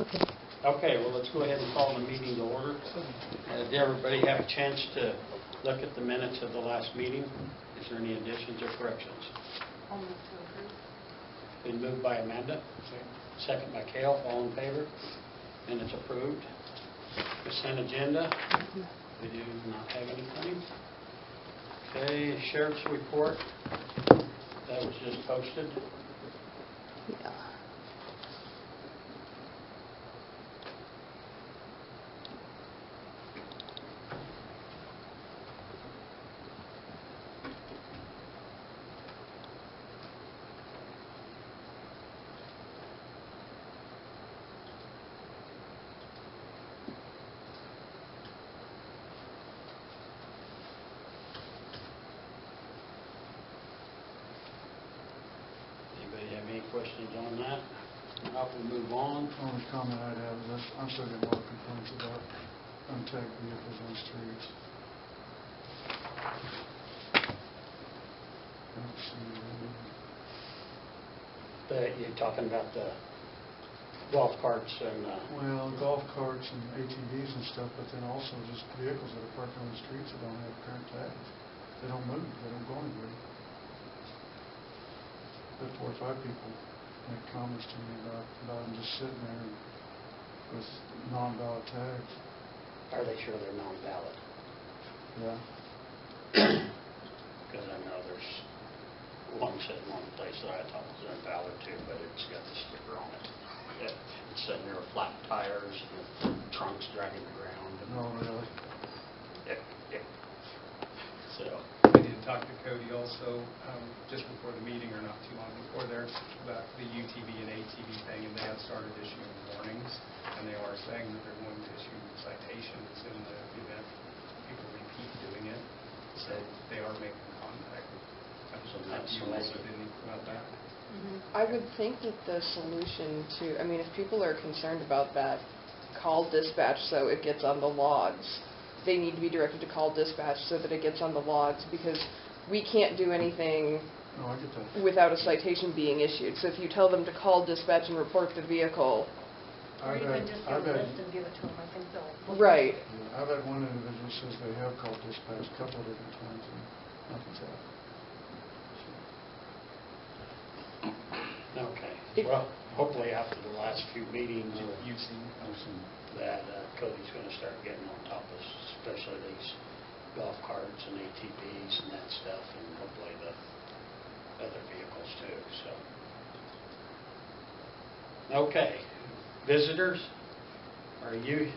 Okay. Okay, well, let's go ahead and call the meeting to order. Did everybody have a chance to look at the minutes of the last meeting? Is there any additions or corrections? I'll move to approve. Been moved by Amanda, second by Cale, all in favor? Minutes approved. Consent agenda, we do not have anything. Okay, sheriff's report, that was just posted. Yeah. Anybody have any questions on that? Now we'll move on. The only comment I'd have is that I'm still getting a lot of complaints about untagged vehicles on streets. I don't see You're talking about the golf carts and, well, golf carts and ATVs and stuff, but then also just vehicles that are parked on the streets that don't have current tags. They don't move, they don't go anywhere. But 4 or 5 people make comments to me about them just sitting there with non-valid tags. are they sure they're non-valid? Yeah. Because I know there's one sitting one place that I thought was invalid too, but it's got the sticker on it. It's sitting there with flat tires and the trunk's dragging the ground. No, really. Yeah. So, I did talk to Cody also, just before the meeting or not too long before there, about the UTV and ATV thing, and they have started issuing warnings, and they are saying that they're going to issue citations in the event people repeat doing it. So they are making contact. So Have that's you the also way- did anything about that? I would think that the solution to, I mean, if people are concerned about that, call dispatch so it gets on the logs. They need to be directed to call dispatch so that it gets on the logs, because we can't do anything No, I get that. without a citation being issued. So if you tell them to call dispatch and report the vehicle, Or I've even had- just get I've a had- list and give it to them, I think they'll. right. Yeah, I've had one individual says they have called dispatch a couple of different times and nothing's happened. okay. Well, hopefully after the last few meetings You've seen? that Cody's going to start getting on top of especially these golf carts and ATVs and that stuff, and hopefully the other vehicles too, so. Okay, visitors, are you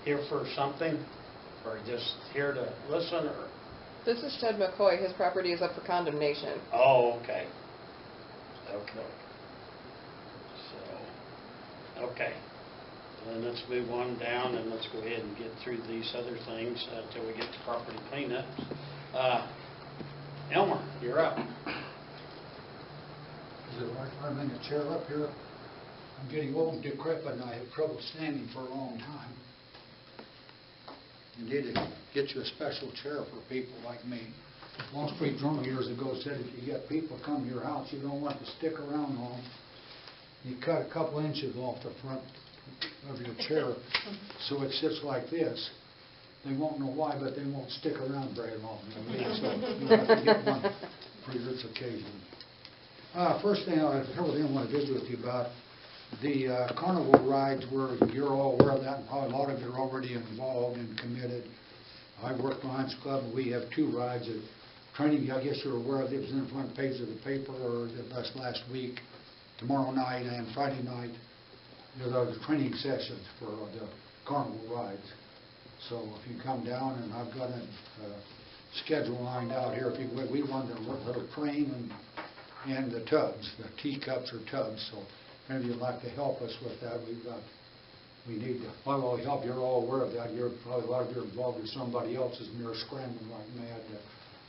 here for something, or just here to listen, or? This is Ted McCoy. His property is up for condemnation. Oh, okay. Okay. So, okay. Then let's move on down and let's go ahead and get through these other things until we get to property cleanup. Elmer, you're up. Is it right if I bring a chair up here? I'm getting old and decrepit and I have trouble standing for a long time. You need to get you a special chair for people like me. Long Street Journal years ago said if you get people come to your house, you don't want to stick around long. You cut a couple inches off the front of your chair so it sits like this. They won't know why, but they won't stick around very long. So you'll have to get one for this occasion. First thing I want to visit with you about the carnival rides, where you're all aware of that, and probably a lot of you are already involved and committed. I work for Lions Club, and we have 2 rides of training. I guess you're aware of it. It was in the front page of the paper last week. Tomorrow night and Friday night, there are the training sessions for the carnival rides. So if you come down, and I've got a schedule lined out here. If you we run the little train and the tubs, the teacups or tubs. So if any of you'd like to help us with that, we need to. Well, help. You're all aware of that. You're probably a lot of you are involved with somebody else's, and you're scrambling like mad to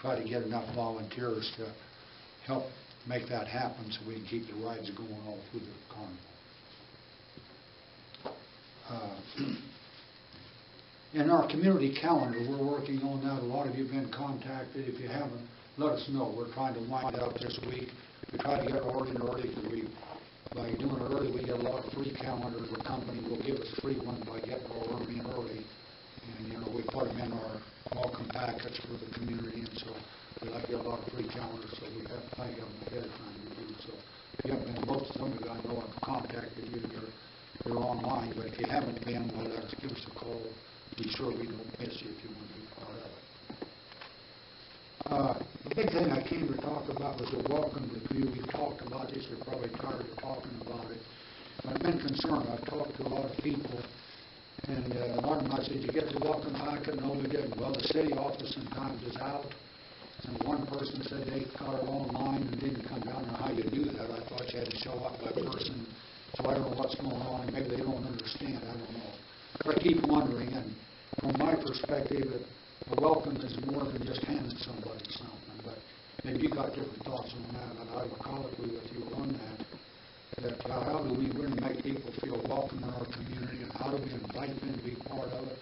try to get enough volunteers to help make that happen, so we can keep the rides going all through the carnival. In our community calendar, we're working on that. A lot of you have been contacted. If you haven't, let us know. We're trying to wind it up this week. We try to get it ordered early because we by doing it early, we get a lot of free calendars. The company will give us free one by getting our order in early. And, we put them in our welcome packets for the community, and so we like to get a lot of free calendars, so we have plenty of them ahead of time to do. So if you haven't been, most of them, I know I've contacted you, you're online, but if you haven't been, well, give us a call. Be sure we don't miss you if you want to be part of it. The big thing I came to talk about was the welcome to the community. We've talked about this, you're probably tired of talking about it. I've been concerned. I've talked to a lot of people, and a lot of them I said, "Did you get the welcome packet?" No, we didn't. Well, the city office sometimes is out, and one person said they got it online and didn't come down. Now, how you do that? I thought you had to show up by person, so I don't know what's going on. Maybe they don't understand. I don't know. But I keep wondering, and from my perspective, a welcome is more than just handing somebody something. But maybe you got different thoughts on that, and I would colloquy with you on that. How do we really make people feel welcome in our community, and how do we invite them to be part of it?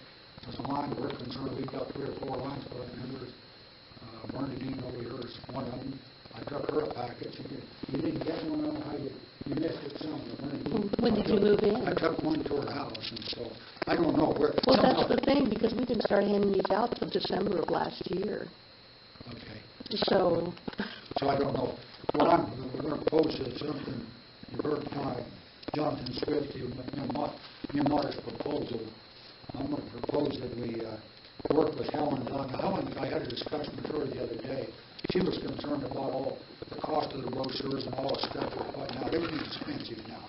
As a line, we're concerned, we've got 3 or 4 lines club members. Bernadine over here is one of them. I took her a package. You didn't get one of them, how you missed it somewhere. When did you move in? I took one to her house, and so I don't know where. Well, that's the thing, because we didn't start handing these out till December of last year. Okay. So I don't know. Well, we're going to propose something. You heard Jonathan Swift, your Mark's proposal. I'm going to propose that we work with Helen Dunn. Helen, I had a discussion with her the other day. She was concerned about all the cost of the brochures and all the stuff we're putting out. Everything's expensive now.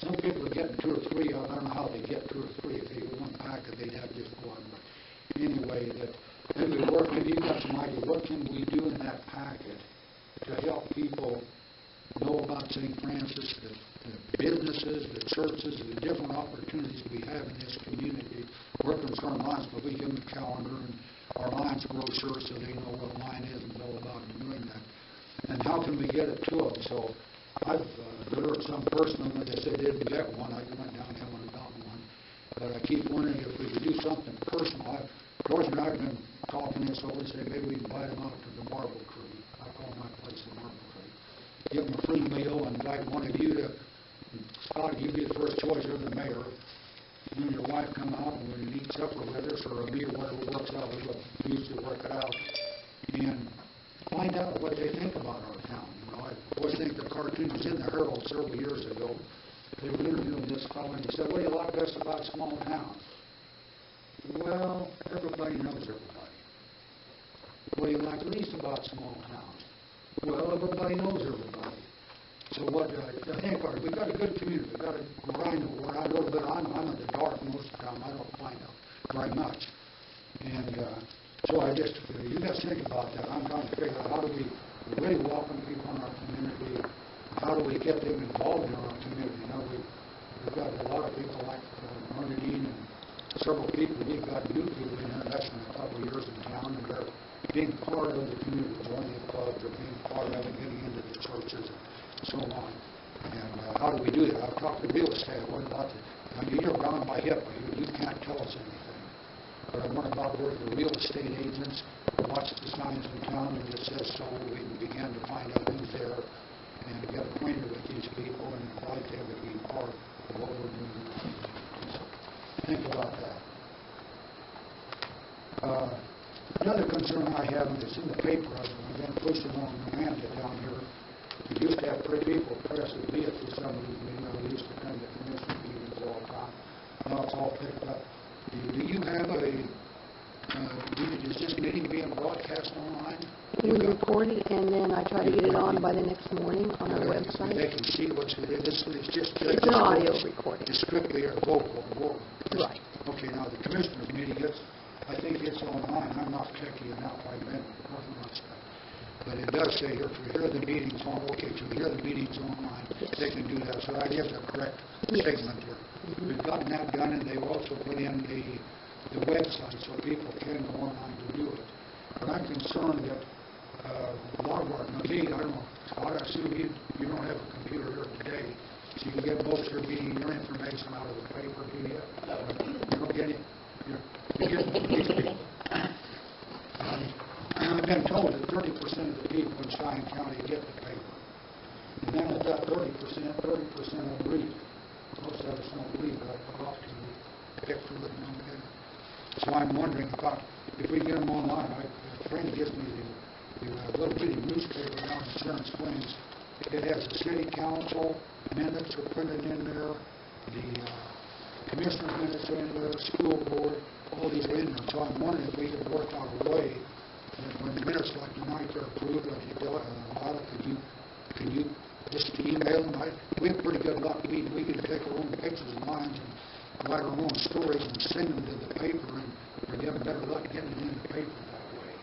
Some people are getting 2 or 3. I don't know how they get 2 or 3. If they get one packet, they'd have just one. But anyway, maybe you got some idea. What can we do in that packet to help people know about St. Francis, the businesses, the churches, the different opportunities we have in this community? We're concerned Lions, but we give them a calendar and our Lions brochure so they know what Lion is and all about doing that. And how can we get it to them? So I've heard some person that they said they didn't get one. I went down and haven't got one. But I keep wondering if we could do something personal. George and I have been talking this over and say maybe we invite them out to the Marble Tree. I call my place the Marble Tree. Give them a free meal and invite one of you to, Scott, you'd be the first choice of the mayor. You and your wife come out and we eat supper with us or a meal, whatever works out. We usually work it out. And find out what they think about our town. I always think the cartoon was in the Herald several years ago. They were interviewing this fellow and he said, "What do you like best about small towns?" Well, everybody knows everybody. What do you like least about small towns? Well, everybody knows everybody. So what I think we've got a good community. We've got a grind over. I know that I'm in the dark most of the time. I don't find out very much. And so you guys think about that. I'm trying to figure out how do we really welcome people in our community. How do we get them involved in our community? We've got a lot of people like Bernadine and several people. We've got new people in here. That's been a couple of years in town, and they're being part of the community, joining the clubs, or being part of it, getting into the churches, and so on. And how do we do that? I've talked to real estate. What about you're bound by HIPAA. You can't tell us anything. But I wonder about where the real estate agents watch the signs in town and it says so. We can begin to find out who's there and get acquainted with these people and invite them to be part of what we're doing. So think about that. Another concern I have, and it's in the paper, I've been pushing on Miranda down here. We used to have 3 people press the vehicle for some reason. We used to come to commission meetings all the time. Now it's all picked up. Do you have is this meeting being broadcast online? we record it, and then I try to get it on by the next morning on our website. They can see what's in it. It's just... It's an audio recording. It's strictly a vocal. Right. Okay, now the commissioner's meeting, I think it's online. I'm not techie enough. I've been working on stuff. But it does say here, to hear the meetings on, to hear the meetings online, they can do that. So I have the correct statement here. We've gotten that done, and they've also put in the website so people can go online to do it. But I'm concerned that a lot of our, I don't know, Scott, I assume you don't have a computer here today, so you can get most of your information out of the paper, do you? You don't get it. You get these people. I've been told that 30% of the people in Cheyenne County get the paper. And then of that 30% of them read. Most of us don't read, but I talk to you, pick through it and don't get it. So I'm wondering if we get them online, a friend gives me the little bitty newspaper down in Sharon Springs. It has the city council minutes are printed in there, the commissioner's minutes are in there, school board, all these are in there. So I'm wondering if we could work out a way that when the minutes like tonight are approved, like you do, can you just email them? We have pretty good luck. We can take our own pictures and lines and write our own stories and send them to the paper, and we're getting better luck getting it in the paper that way.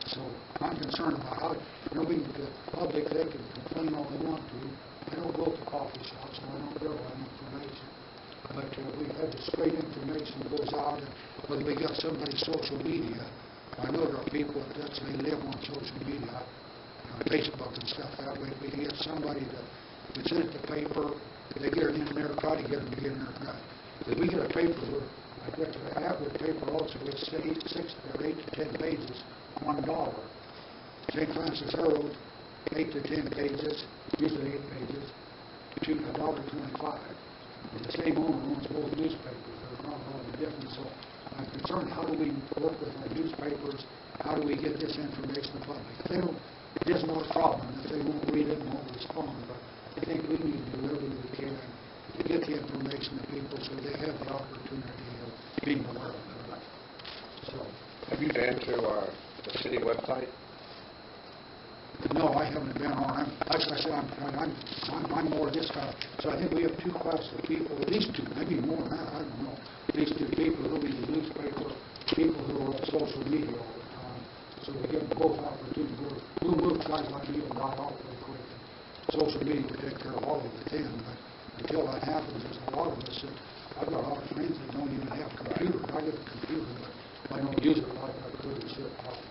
So I'm concerned about how, the public, they can complain all they want to. I don't go to coffee shops, so I don't get a lot of information. But we have the straight information that goes out, and whether we got somebody's social media. I know there are people that they live on social media, on Facebook and stuff that way. If we can get somebody that's in the paper, if they get it in there, try to get them to get in there. If we get a paper where, I get to have the paper also, it's 8 to 10 pages, $1. St. Francis Herald, 8 to 10 pages, usually 8 pages, $1.25. The same owner owns both newspapers. There's not a lot of difference. So I'm concerned, how do we work with our newspapers? How do we get this information to the public? If they don't, it isn't our problem. If they won't read it and won't respond. But I think we need to do everything we can to get the information to people so they have the opportunity of being aware of it. So, have you been to the city website? no, I haven't been on. Like I said, I'm more this guy. So I think we have two classes of people, at least two, maybe more than that, I don't know. At least two people who read the newspaper, people who are on social media all the time. So we give them both opportunities. We'll move guys like me and die off really quick. Social media will take care of all of it then, but until that happens, there's a lot of us that, I've got a lot of friends that don't even have computers. I get a computer, but I don't use it like I could or should possibly.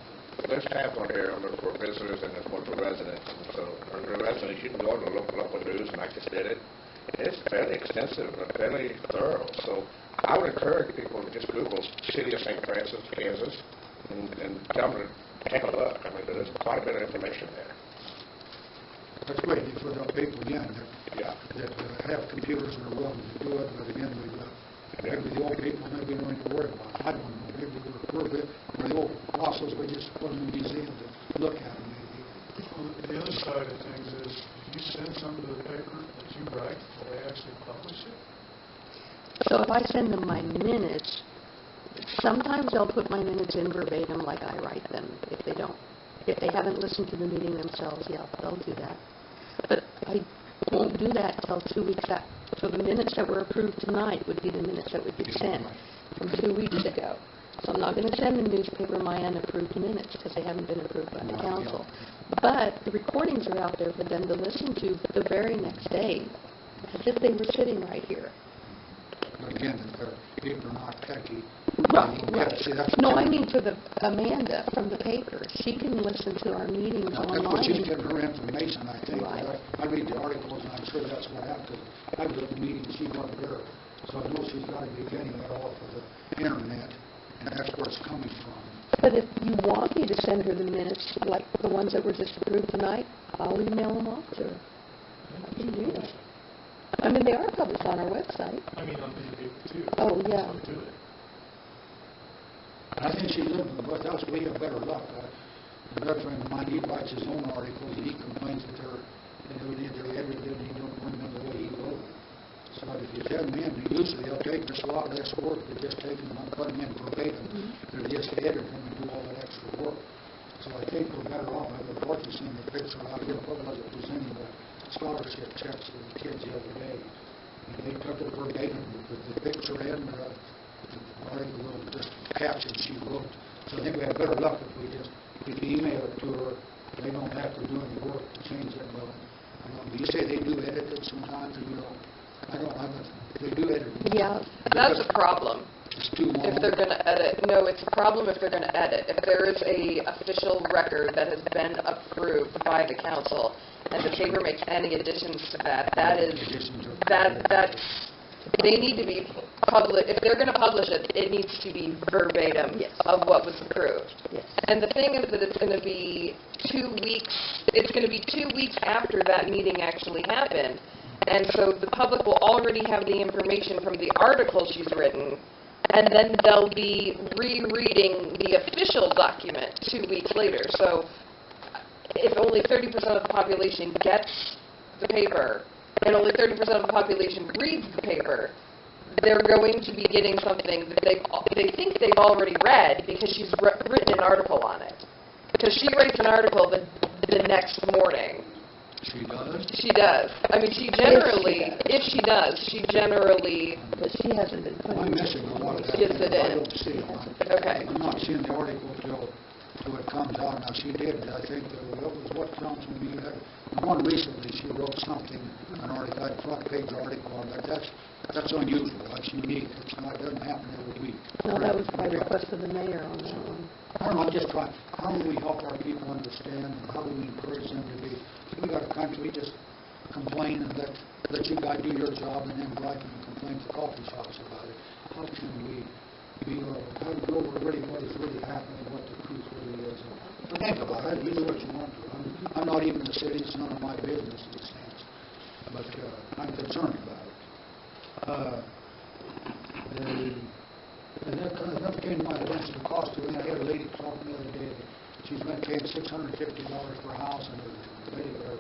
There's tabs on here for visitors and there's one for residents. So for residents, you can go to local news, and I just did it. It's fairly extensive and fairly thorough. So I would encourage people to just Google City of St. Francis, Kansas, and tell them to take a look. I mean, there's quite a bit of information there. That's great for the people, again, Yeah. that have computers and are willing to do it, but again, maybe the old people maybe don't need to worry about it. I don't know. Maybe we're the old fossils, we just put them in the museum to look at them maybe. Well, the other side of things is, if you send some to the paper that you write, will they actually publish it? So if I send them my minutes, sometimes they'll put my minutes in verbatim like I write them. If they haven't listened to the meeting themselves, yeah, they'll do that. But I won't do that until 2 weeks out. So the minutes that were approved tonight would be the minutes that would be sent from 2 weeks ago. So I'm not going to send the newspaper my unapproved minutes because they haven't been approved by the council. But the recordings are out there for them to listen to the very next day, as if they were sitting right here. But again, if people are not techy. Right. See, that's No, I mean for the Amanda from the paper. She can listen to our meetings That's what she's online. getting her information, I think. Right. I read the articles, and I'm sure that's what happened. I was at the meeting, she wasn't there. So I know she's got to be getting it off of the internet, and that's where it's coming from. But if you want me to send her the minutes, like the ones that were just approved tonight, I'll email them off to her. I can do that. I mean, they are published on our website. I mean, on the paper too. Oh, yeah. So do it. I think she lives in the West. We have better luck. A good friend of mine, he writes his own articles, and he complains that they're edited, and he don't bring them the way he wrote them. So if you send them in, usually they'll take just a lot less work than just taking them and putting them in verbatim. They're just editing them and do all that extra work. So I think we're better off. I've been fortunate seeing the picture out here. What was it, presenting the scholarship checks to the kids the other day. And they took it verbatim with the picture in, or the little just caption she wrote. So I think we have better luck if we email it to her. They don't have to do any work to change it. Well, you say they do edit it sometimes, and they do edit it. Yeah. That's a problem. It's too long. If they're going to edit. No, it's a problem if they're going to edit. If there is a official record that has been approved by the council and the paper makes any additions to that, that's, they need to be if they're going to publish it, it needs to be verbatim Yes. of what was approved. Yes. And the thing is that it's going to be 2 weeks, it's going to be 2 weeks after that meeting actually happened. And so the public will already have the information from the article she's written, and then they'll be rereading the official document 2 weeks later. So if only 30% of the population gets the paper, and only 30% of the population reads the paper, they're going to be getting something that they think they've already read because she's written an article on it. Because she writes an article the next morning. She does? She does. I mean, she generally, if she does, she generally But she hasn't been I'm putting missing a lot of that. Gets it I in. don't see it. Okay. I'm not seeing the article till it comes out. Now, she did, I think, that was what Councilman you had. The one recently, she wrote something, an article, a front page article on that. That's unusual. That's unique. It doesn't happen every week. No, that was by request of the mayor on that one. I don't know, I'm just trying, how do we help our people understand, and how do we encourage them to be, we got a country, we just complain and let you guys do your job and then write and complain to coffee shops about it. How can we how to go over really what is really happening, what the truth really is? And think about it, you do what you want to. I'm not even the city, it's none of my business in a sense, but I'm concerned about it. And that came to my attention, the cost of it. I had a lady talk the other day, she's been paying $650 for a house, and her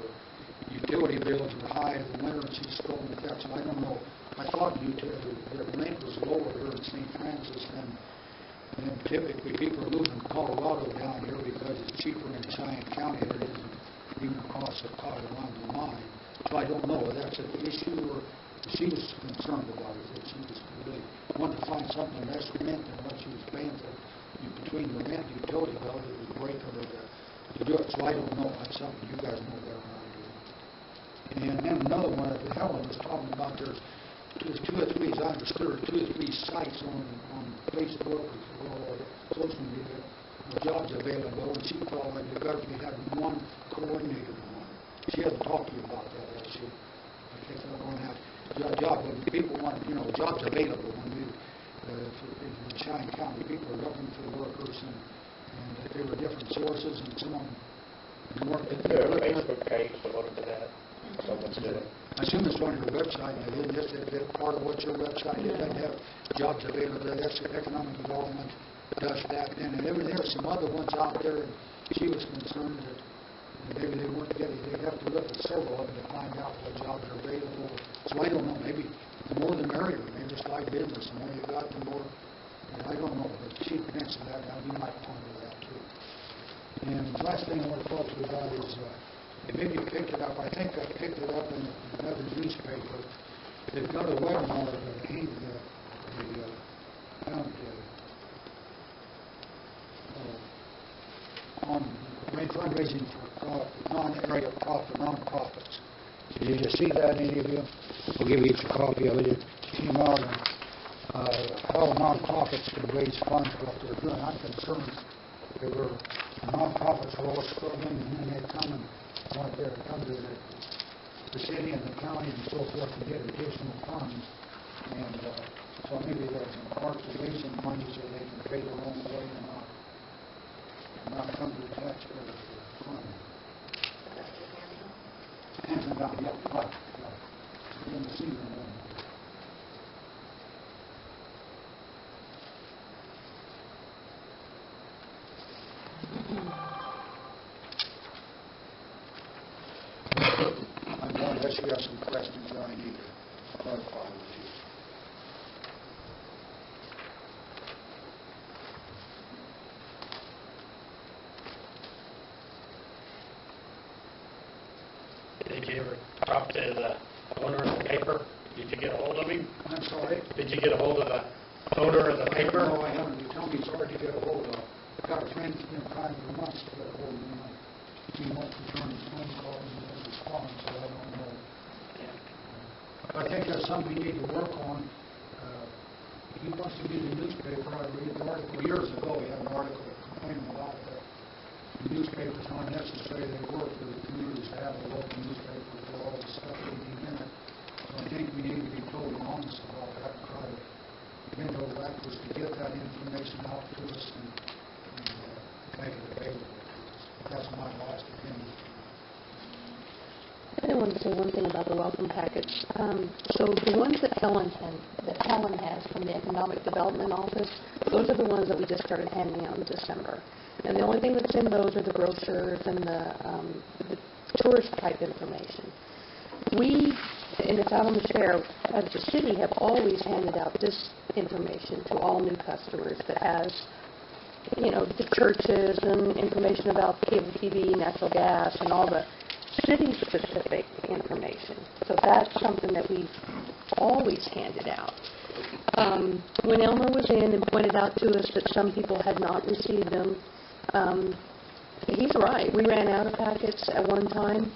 utility bills were high in the winter, and she's throwing the caps. I don't know, I thought their rent was lower here in St. Francis than typically people are moving to Colorado down here because it's cheaper in Cheyenne County than it is even the cost of Colorado mine. So I don't know if that's an issue or she was concerned about it, that she was really wanted to find something less rent than what she was paying for between the rent and utility bill. It was breaking her to do it. So I don't know. That's something you guys know better than I do. And then another one, Helen was talking about there's two or three, as I understood, 2 or 3 sites on Facebook or social media, jobs available, and she thought like they better be having one coordinated one. She hasn't talked to you about that, has she? I think they're going to have job when people want, jobs available when we, in Cheyenne County, people are looking for workers and there were different sources and some work. Is there a Facebook page devoted to that? Someone's doing it. I assume it's on your website, and then this is part of what your website is, doesn't have jobs available. That's economic development does that. And there are some other ones out there, and she was concerned that maybe they weren't getting, they'd have to look at several of them to find out what jobs are available. So I don't know, maybe the more the merrier. Maybe it's like business, the more you got, the more, I don't know. But she mentioned that, now you might ponder that too. And the last thing I want to talk to you about is, maybe you picked it up, I think I picked it up in another newspaper. They've got a webinar on fundraising for non-area profit, non-profits. Did you see that, any of you? I'll give you each a copy of it. It came out on how non-profits can raise funds for what they're doing. I'm concerned there were non-profits are all struggling, and then they come and want to come to the city and the county and so forth to get additional funds. And so maybe there's some parts of raising money so they can pay their own way and not come to the taxpayers for funding. Hands them down, yeah, right. We're going to see them. Unless you have some questions that I need to clarify with you. Did you ever talk to the owner of the paper? Did you get a hold of him? I'm sorry? Did you get a hold of the owner of the paper? No, I haven't. You tell me it's hard to get a hold of. I've got a friend who's been trying for months to get a hold of him. He won't return his phone calls and doesn't respond, so I don't know. I think that's something we need to work on. He wants to be in the newspaper. I read an article years ago. He had an article complaining about that. The newspapers aren't necessary. They work for the communities to have a local newspaper for all the stuff they need in it. So I think we need to be totally honest about that and try to contract was to get that information out to us and make it available to us. That's my last opinion. I did want to say one thing about the welcome packets. So the ones that Helen has from the Economic Development Office, those are the ones that we just started handing out in December. And the only thing that's in those are the brochures and the tourist type information. We, and it's out on the share, as the city, have always handed out this information to all new customers that has, you know, the churches and information about cable TV, natural gas, and all the city-specific information. So that's something that we've always handed out. When Elmer was in and pointed out to us that some people had not received them, he's right. We ran out of packets at one time.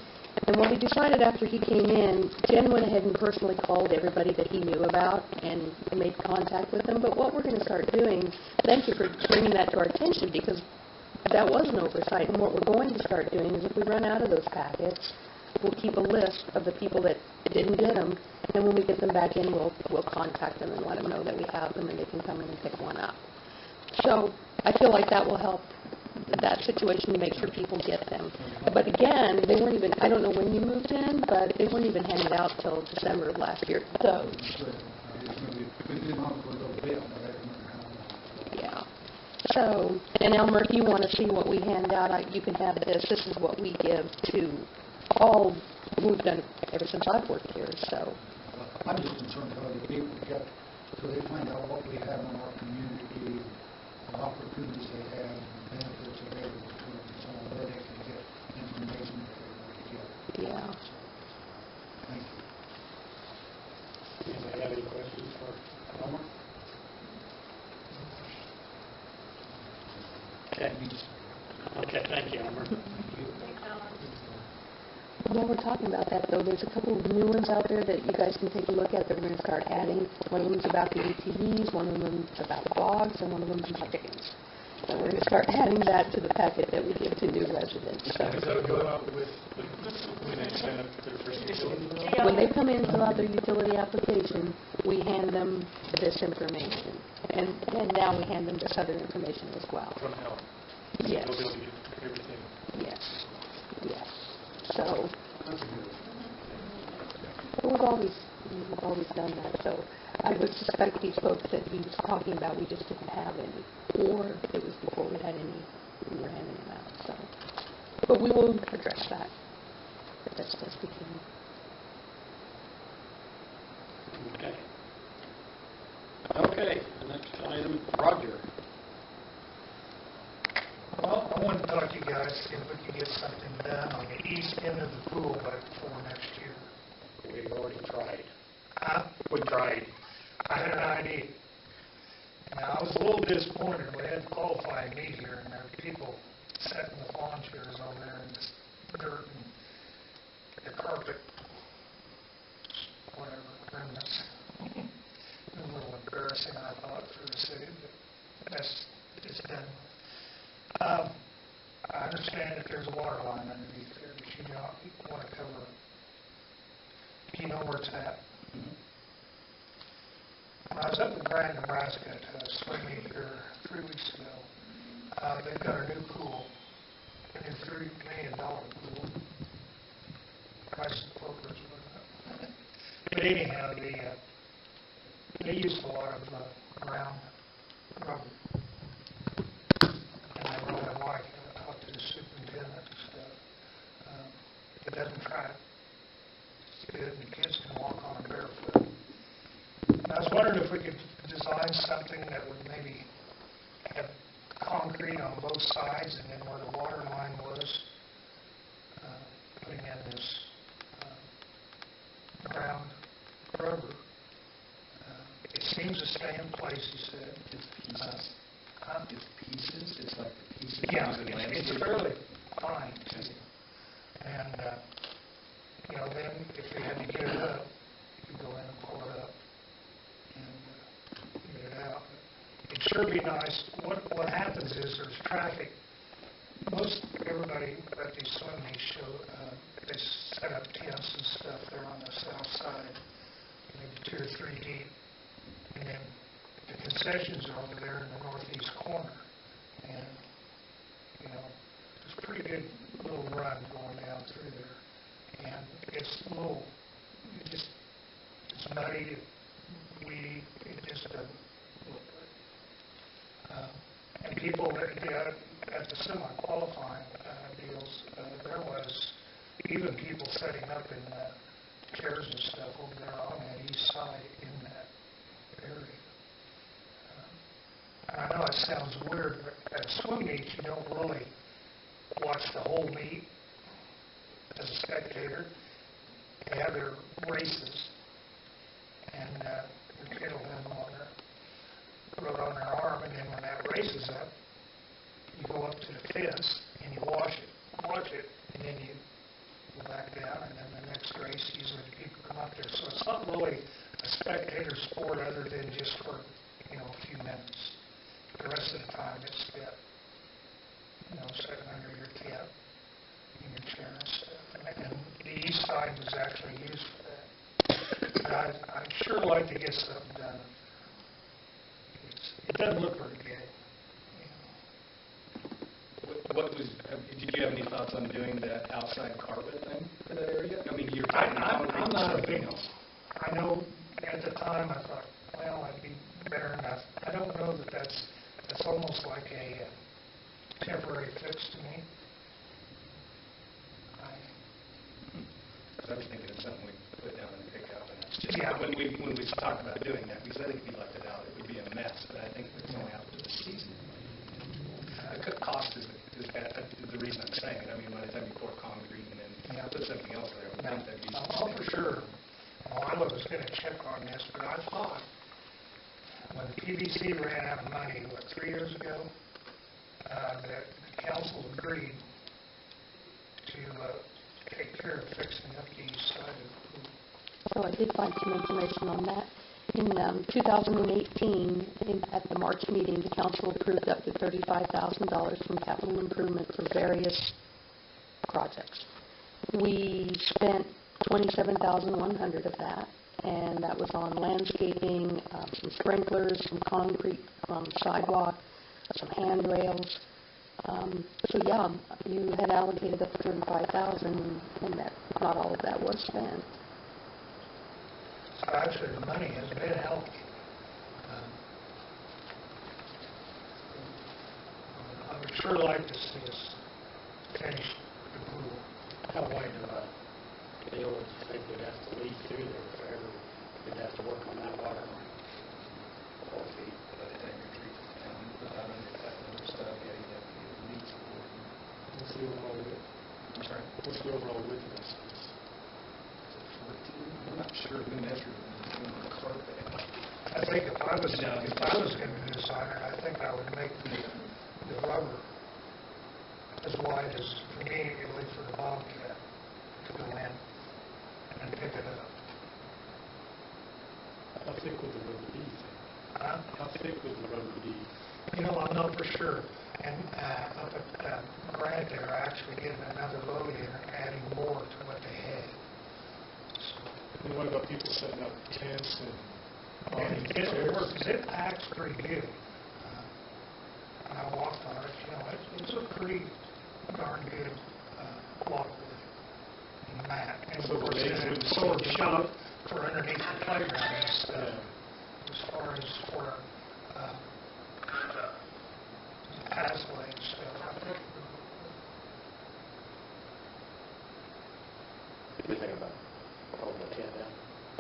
And what we decided after he came in, Jen went ahead and personally called everybody that he knew about and made contact with them. But what we're going to start doing, thank you for bringing that to our attention, because that was an oversight. And what we're going to start doing is if we run out of those packets, we'll keep a list of the people that didn't get them. And when we get them back in, we'll contact them and let them know that we have them and they can come in and pick one up. So I feel like that will help that situation to make sure people get them. But again, they weren't even, I don't know when you moved in, but they weren't even handed out till December of last year. So, We've been on for a little bit, but I don't know how long. yeah. So, and Elmer, if you want to see what we hand out, you can have this. This is what we give to all, we've done it ever since I've worked here, so. I'm just concerned about the people get, so they find out what we have in our community, the opportunities they have, and benefits available to them, so where they can get information that they want to get. Yeah. Thank you. Anybody have any questions for Elmer? Okay. Okay, thank you, Elmer. While we're talking about that, though, there's a couple of new ones out there that you guys can take a look at that we're going to start adding. One of them's about the UTVs, one of them's about dogs, and one of them's about chickens. So we're going to start adding that to the packet that we give to new residents. So Does that go out with, when they sign up for their first utility bill? when they come in and fill out their utility application, we hand them this information. And now we hand them this other information as well. From Helen? Yes. They'll be able to get everything. Yes. Yes. So That's good. we've always done that. So I would suspect these folks that he was talking about, we just didn't have any, or it was before we had any, we were handing them out. So, but we will address that as best we can. Okay. Okay, the next item, Roger. Well, I wanted to talk to you guys, see if we could get something done on the east end of the pool by before next year. We've already tried. We tried. I had an idea. Now, I was a little disappointed. We had qualifying meet here, and there were people sitting with lawn chairs over there and just dirt and the carpet, whatever, remnants. It was a little embarrassing, I thought, for the city, but it's done. I understand that there's a water line underneath there, but you know, you want to cover it. Do you know where it's at? When I was up in Brandon, Nebraska at a swim meet here 3 weeks ago, they've got a new pool, a new $30 million pool. Price of poker's went up. But anyhow, they used a lot of ground rubber. And I really like it. I talked to the superintendent and stuff. It doesn't crack. It's good, and kids can walk on it barefoot. And I was wondering if we could design something that would maybe have concrete on both sides, and then where the water line was, putting in this ground rubber. It seems to stay in place, he said. It's pieces. It's pieces. It's like the pieces. Yeah, of the it's landscape. fairly fine, too. And, you know, then if they had to get it up, you could go in and pull it up and get it out. It'd sure be nice. What happens is there's traffic. Most everybody at these swim meets show, they set up tents and stuff there on the south side, maybe 2 or 3 deep. And then the concessions are over there in the northeast corner. And, you know, it's a pretty good little run going down through there. And it's a little, it's muddy, weedy, it just doesn't look good. And people at the semi-qualifying deals, there was even people setting up in chairs and stuff over there on that east side in that area. I know it sounds weird, but at swim meets, you don't really watch the whole meet as a spectator. They have their races, and your kid will have them on on their arm, and then when that race is up, you go up to the fence and you watch it, and then you go back down, and then the next race, usually the people come up there. So it's not really a spectator sport other than just for, you know, a few minutes. The rest of the time it's spent, you know, sitting under your tent in your chair and stuff. And the east side was actually used for that. But I'd sure like to get something done. It doesn't look very good. What was, did you have any thoughts on doing that outside carpet thing for that area? I mean, you're I'm talking not a big, I know at the time I thought, well, I'd be better enough. I don't know that that's almost like a temporary fix to me. I was thinking of something we put down in the pickup, and it's just, Yeah. when we talked about doing that, because I think if you left it out, it would be a mess, but I think it's only after the season. The cost is the reason I'm saying it. I mean, by the time you pour concrete and then put something else there, I would think that'd be Oh, for sure. Well, I was going to check on this, but I thought when PVC ran out of money, 3 years ago, that the council agreed to take care of fixing up the east side of the pool. So I did find some information on that. In 2018, at the March meeting, the council approved up to $35,000 from capital improvement for various projects. We spent $27,100 of that, and that was on landscaping, some sprinklers, some concrete, sidewalk, some handrails. So yeah, you had allocated up to $35,000, and that not all of that was spent. So actually, the money has been helping. I would sure like to see us finish the pool. How wide of a deal would you think we'd have to lead through there if ever we'd have to work on that water line? 4 feet. By the time your trees are down, without undercutting other stuff, yeah, you'd have to get the leads for it. What's the overall width? I'm sorry? What's the overall width of this? 14? I'm not sure who measured the carpet. I think if I was going to design it, I think I would make the rubber as wide as conveniently for the Bobcat to go in and pick it up. How thick would the rubber be? Huh? How thick would the rubber be? You know, I'm not for sure. And up at Grant, they're actually getting another load in and adding more to what they had. And what about people setting up tents and And it works, it packs pretty good. And I walked on it, you know, it's a pretty darn good walkway and mat. And So of the course, legs it's wouldn't sort of sink into shop it? for underneath the playground and stuff. As far as for pathway and stuff, I think. What do you think about pulling the tent down?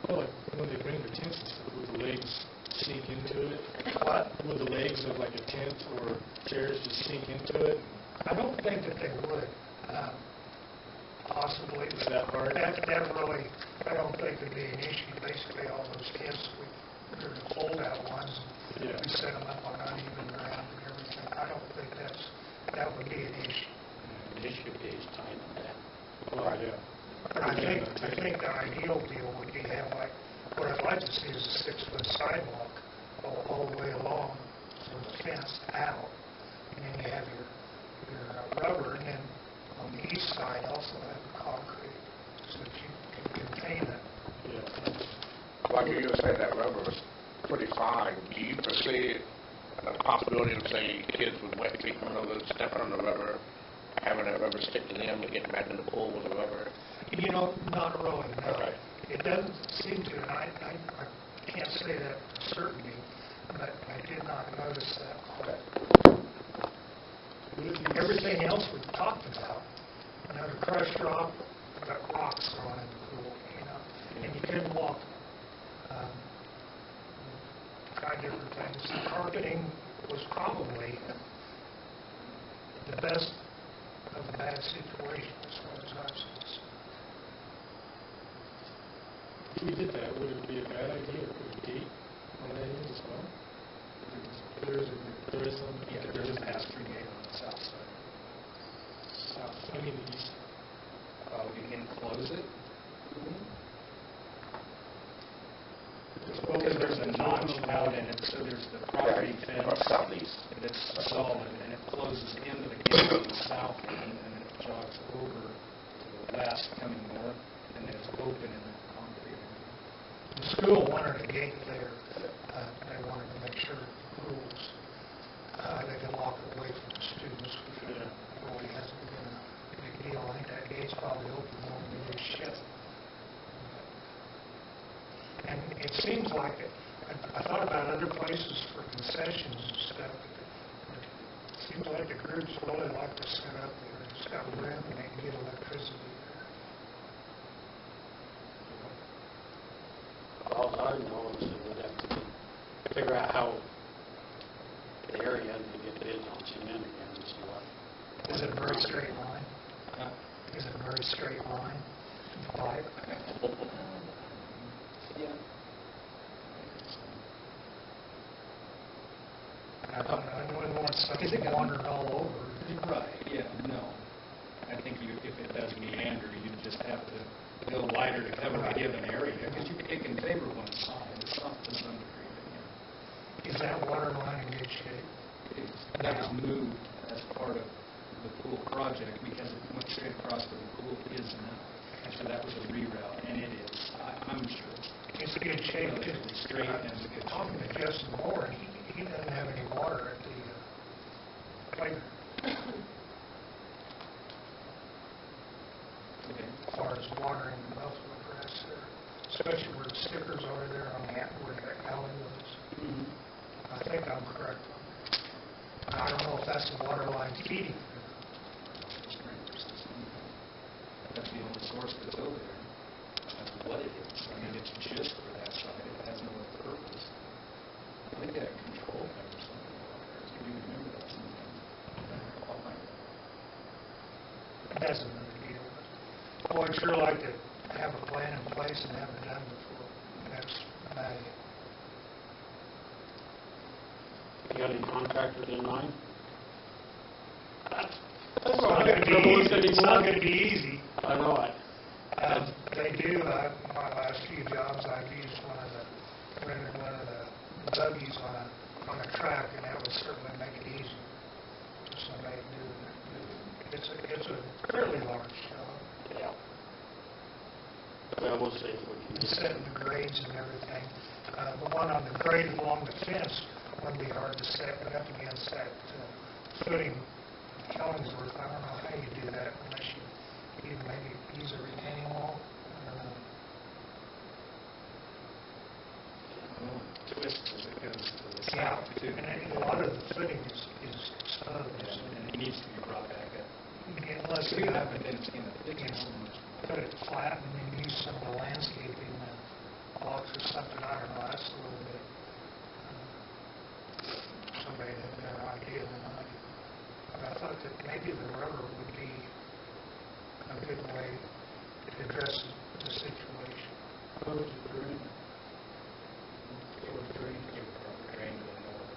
Well, like when they bring their tents and stuff, would the legs sink into it? What? Would the legs of like a tent or chairs just sink into it? I don't think that they would, possibly. Is that hard? That really, I don't think would be an issue. Basically, all those tents, they're the fold-out ones. Yeah. We set them up on uneven ground and everything. I don't think that would be an issue. The issue is time on that. Oh, yeah. But I think the ideal deal would be have like, what I'd like to see is a 6-foot sidewalk all the way along from the fence out. And then you have your rubber, and then on the east side also have the concrete so that you can contain it. Yeah. Like you were saying, that rubber was pretty fine. Do you foresee a possibility of, say, kids with wet feet coming over, stepping on the rubber, having that rubber stick to them and getting back in the pool with the rubber? You know, not really, no. Okay. It doesn't seem to, and I can't say that for certainty, but I did not notice that. Everything else we've talked about, you know, the crushed rock, got rocks thrown in the pool, you know, and you couldn't walk. Try different things. The carpeting was probably the best of the bad situation as far as I've seen. If we did that, would it be a bad idea to put a gate on that end as well? There is some. Yeah, there's a pass-through gate on the south side. South, I mean the east. You can close it, Well, because there's a notch out in it, so there's the property fence. Southeast. That's solid, and it closes into the gate on the south end, and it jogs over to the west, coming north, and it's open in the concrete. The school wanted a gate there. They wanted to make sure rules, they could lock it away from the students, which really hasn't been a big deal. I think that gate's probably open more than it is shut. And it seems like it, I thought about other places for concessions and stuff. But it seems like the groups really like to set up there. It's got a rim and they can get electricity there. All I know is that we'd have to figure out how the area and get bids on cement again and see what. Is it a very straight line? Is it a very straight line? Pipe? Yeah. I wouldn't want something wandered all over. Right, yeah, no. I think if it does meander, you just have to go wider to cover a given area, because it can favor one side, to some degree. Is that water line in good shape? That was moved as part of the pool project, because it went straight across where the pool is now. And so that was a reroute, and it is, I'm sure. It's in good shape. Relatively straight and it's a good Talking to Justin Moore, and he doesn't have any water at the playground. Okay. As far as watering the buffalo grass there, especially where the stickers are there on where the alley was. I think I'm correct on that. I don't know if that's the water line feeding. That's the only source that's over there. That's what it is. I mean, it's just for that side. It has no other purpose. I think they have control over something along there. So you remember that sometime. That's another deal. Boy, I'd sure like to have a plan in place and have it done before next May. You got any contractors in mind? That's It's what not I going got to trouble be with easy. It's anymore. not going to be easy. I know it. They do, my last few jobs, I've used rented one of the buggies on a track, and that would certainly make it easy for somebody to do it. It's a fairly large job. Yeah. Well, we'll see if we can get Setting the grades and everything. The one on the grade along the fence wouldn't be hard to set, but up against that footing, Killingsworth, I don't know how you do that unless you maybe use a retaining wall. I don't know. Twists as it goes to the Yeah, south, too. and a lot of the footing is exposed. And it needs to be brought back up. Unless So you you have have it, then it's going to fit in so much. put it flat and then use some of the landscaping blocks or something, I don't know, that's a little bit, somebody had a better idea than I do. But I thought that maybe the rubber would be a good way to address the situation. How would you drain? It would drain to the north,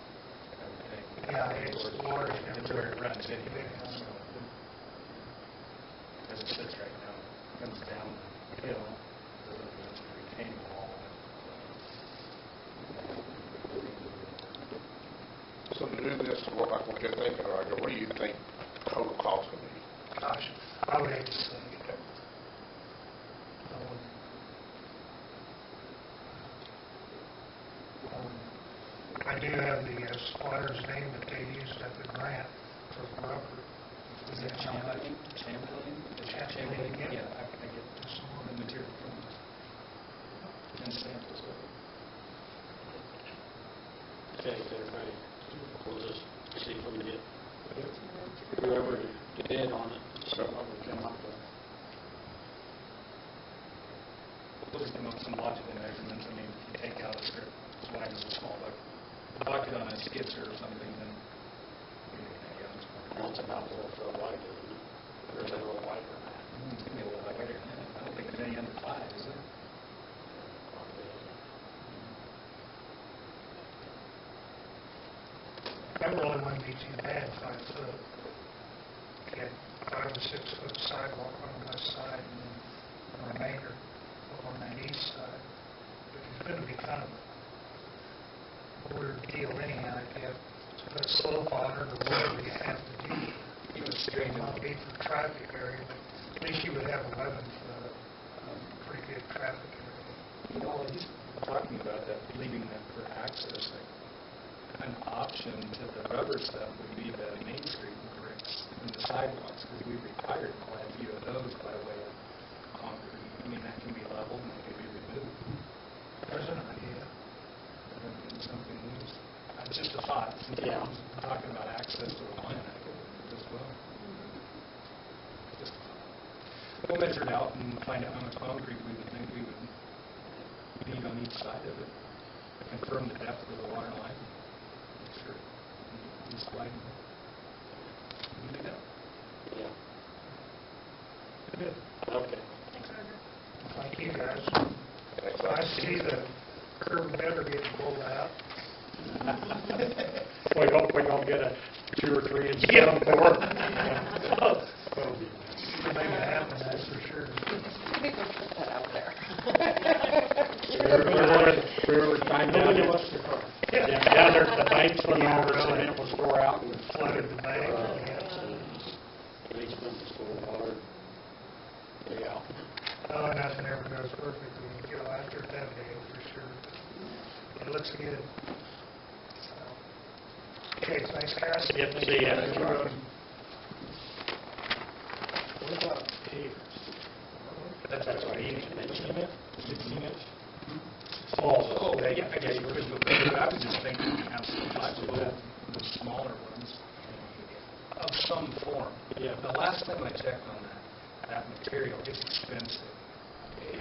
I would think. Yeah, it's water. It's where it runs anyway, Yeah. so. As it sits right now, it comes down the hill, goes up against the retaining wall. So to do this, like what you're thinking, Roger, what do you think total cost will be? Gosh, I would hate to say. I wouldn't do have the supplier's name that they used at the grant for the rubber. Is it Champlain? Champlain? Champlain, yeah. Yeah, I get the material from them. And samples of it. Okay, everybody, we'll just see if we can get whoever did on it, so what we come up with. We'll just come up with some logical measurements. I mean, if you take out a strip as wide as a small bucket on a skidster or something, then you're looking at gallons. Well, it's about 4 foot wide, isn't it? Or is it a little wider than that? It's going to be a little bit wider. I don't think there's any under 5, is there? That really wouldn't be too bad, 5 foot. Get 5 or 6 foot sidewalk on the west side and then the remainder on that east side. But it's gonna be kind of a weird deal anyhow, if you have to put slope on it or whatever you have to do. You would It straighten might out. be for traffic area, but at least you would have 11 foot, pretty good traffic area. You know, he's talking about that, leaving that for access. Like, an option to the rubber stuff would be the Main Street bricks and the sidewalks, because we retired quite a few of those by way of concrete. I mean, that can be leveled and it can be removed. There's an idea. And something loose. It's just a thought. Since Yeah. we're talking about access to the line, I could as well. Just a thought. We'll measure it out and find out how much concrete we would think we would need on each side of it. Confirm the depth of the water line. Make sure it's wide. We do that. Yeah. Good. Okay. Thank you, guys. Thanks, I see the curb better getting pulled out. We hope we don't get a 2 or 3 inch Yeah. downpour. To make it happen, that's for sure. I think we'll put that out there. We were trying down there. Yeah, down there, the banks went over, cement was tore out and Flooded the bank, yeah. basement was full of water. Yeah. Oh, nothing ever goes perfectly, you know, after that day, for sure. It looks good. Okay, thanks, guys. Yep, see ya. Thank you, Road. What about pavers? That's what 18 inch? 16 inch? Oh, yeah, I guess you could go bigger. I was just thinking you have some lots of the smaller ones of some form. Yeah. The last time I checked on that material, it's expensive.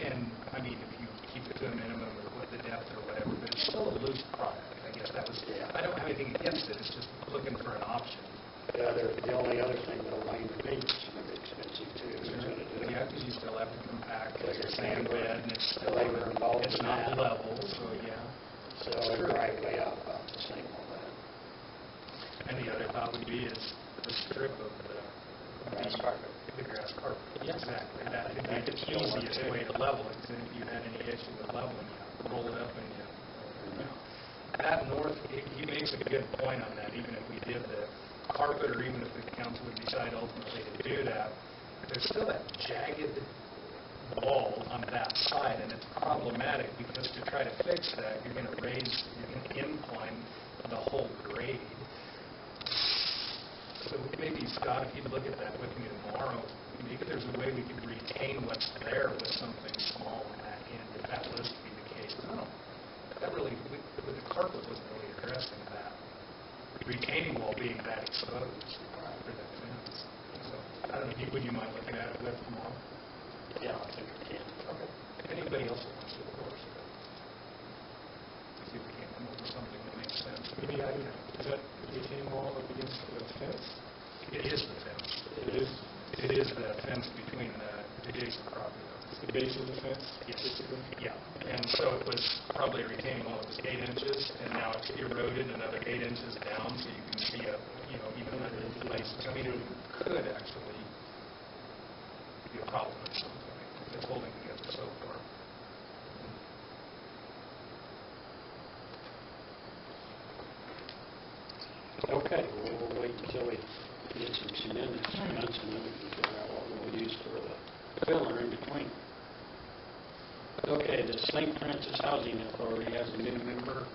And, I mean, if you keep it to a minimum or what the depth or whatever, but it's still a loose product. I guess that was, I don't have anything against it, it's just looking for an option. The only other thing, though, laying the pavers is going to be expensive, too. Who's going to do it? Yeah, because you still have to compact, it's a sand bed, and it's still, Labor involved it's in not that. level, so yeah. So they're probably out about the same on that. And the other thought would be is the strip of the Grass carpet. The grass carpet. Yeah. Exactly. That would be the easiest way to level it, because if you had any issue with leveling, you roll it up and you know. That north, he makes a good point on that, even if we did the carpet, or even if the council would decide ultimately to do that, there's still that jagged wall on that side, and it's problematic, because to try to fix that, you're going to incline the whole grade. So maybe, Scott, if you'd look at that with me tomorrow, maybe there's a way we could retain what's there with something small on that end, if that was to be the case. I don't know. That really, with the carpet wasn't really addressing that. Retaining wall being that exposed for that fence. So, I don't know, would you mind looking at it with tomorrow? Yeah, I think we can. Okay. Anybody else that wants to, of course. See if we can't come up with something that makes sense. Maybe is that retaining wall up against the fence? It is the fence. It is It is the fence between the adjacent property owners. the base of the fence? Yes. Basically? Yeah, and so it was probably a retaining wall that was 8 inches, and now it's eroded another 8 inches down, so you can see even underneath the places. I mean, it could actually be a problem at some point if it's holding together so far. Okay, well, we'll wait until we get some cement instruments, and then we can figure out what we'll use for the filler in between. Okay, the St. Francis Housing Authority has a new member.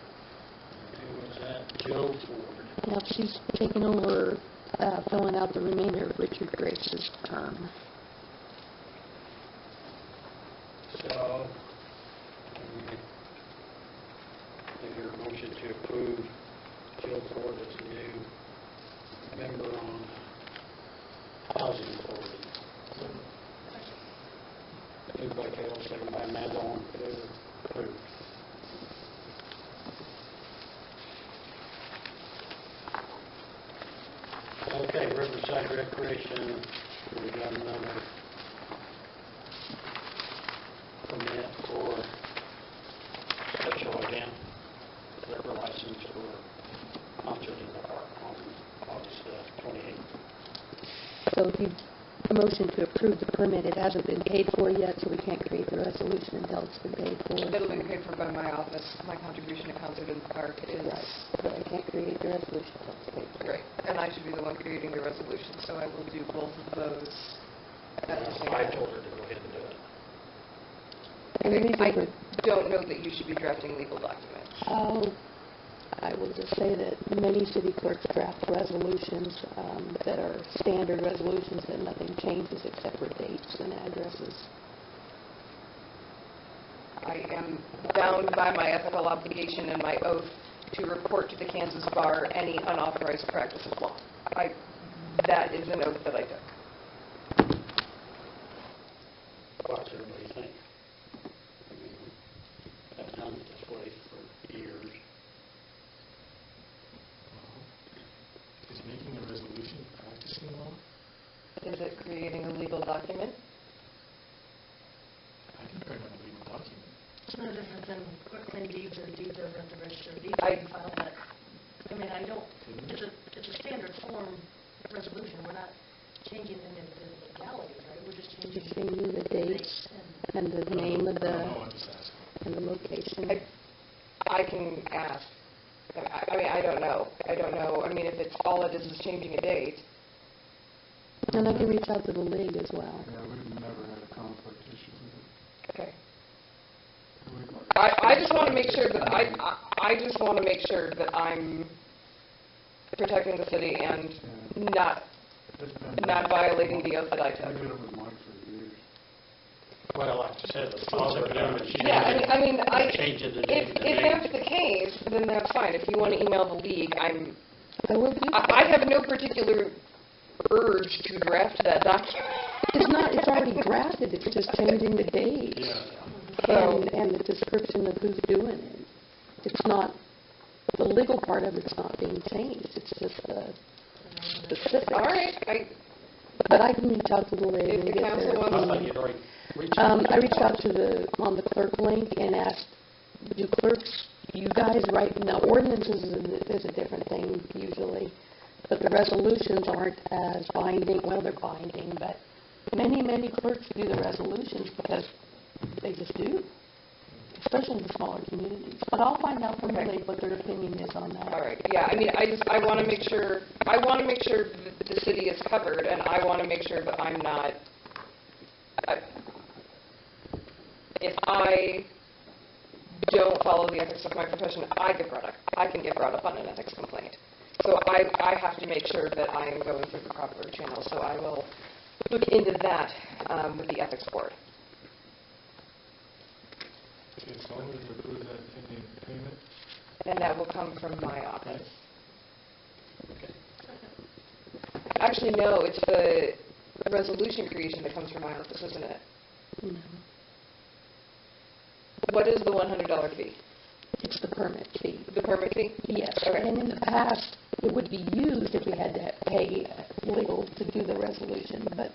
Who was that? Jill Ford. Now, she's taken over filling out the remainder of Richard Grace's term. So, I hear a motion to approve Jill Ford as the new member on Housing Authority. Moved by Cale, second by Amanda, all in favor, approved. Okay, Riverside Recreation, we got another permit for special event, liquor license for concert in the park on August 28th. So if you, a motion to approve the permit, it hasn't been paid for yet, so we can't create the resolution until it's been paid for. It'll be paid for by my office. My contribution to Concert in the Park is... Right, but I can't create the resolution until it's paid for. Right, and I should be the one creating the resolution, so I will do both of those at the same I time. told her to go ahead and do it. And the reason I for- don't know that you should be drafting legal documents. I will just say that many city clerks draft resolutions that are standard resolutions that nothing changes except for dates and addresses. I am bound by my ethical obligation and my oath to report to the Kansas Bar any unauthorized practice of law. That is an oath that I took. What's everybody think? I mean, I've done it this way for years. Is making a resolution practicing law? Is it creating a legal document? I can print out a legal document. It's no different than quitclaim deeds or deeds over at the register of deeds. I- You file that. I mean, I don't, it's a standard form resolution. We're not changing any of the legalities, right? We're just changing Just changing the dates and and the name of No, the, I'm just asking. and the location. I can ask. I mean, I don't know. I mean, if it's all it is changing a date. And I can reach out to the league as well. Yeah, we've never had a conflict issue with Okay. it. I just want to make sure that I just want to make sure that I'm protecting the city and not violating the oath that I We took. did it with Mike for years. Well, like I said, all they're doing is Yeah, I mean, changing the if name. that's the case, then that's fine. If you want to email the league, I will do that. I have no particular urge to draft that document. It's already drafted, it's just changing the dates. So- And the description of who's doing it. It's not, the legal part of it's not being changed, it's just the specifics. All right, But I can reach out to the league If and the get council their wants- I thought opinion. you'd already reached out. I reached out to on the clerk link and asked, do clerks, you guys write, now ordinances is a different thing usually, but the resolutions aren't as binding, well, they're binding, but many clerks do the resolutions because they just do, especially in the smaller communities. But I'll find out from the Okay. league what their opinion is on that. all right. Yeah, I mean, I want to make sure that the city is covered, and I want to make sure that I'm not. If I don't follow the ethics of my profession, I can get brought up on an ethics complaint. So I have to make sure that I am going through the proper channels. So I will look into that with the ethics board. Okay, so I'm going to approve that pending payment. And that will come from my office. Actually, no, it's the resolution creation that comes from my office, isn't it? No. What is the $100 fee? It's the permit fee. The permit fee? Yes, Okay. and in the past, it would be used if we had to pay legal to do the resolution, but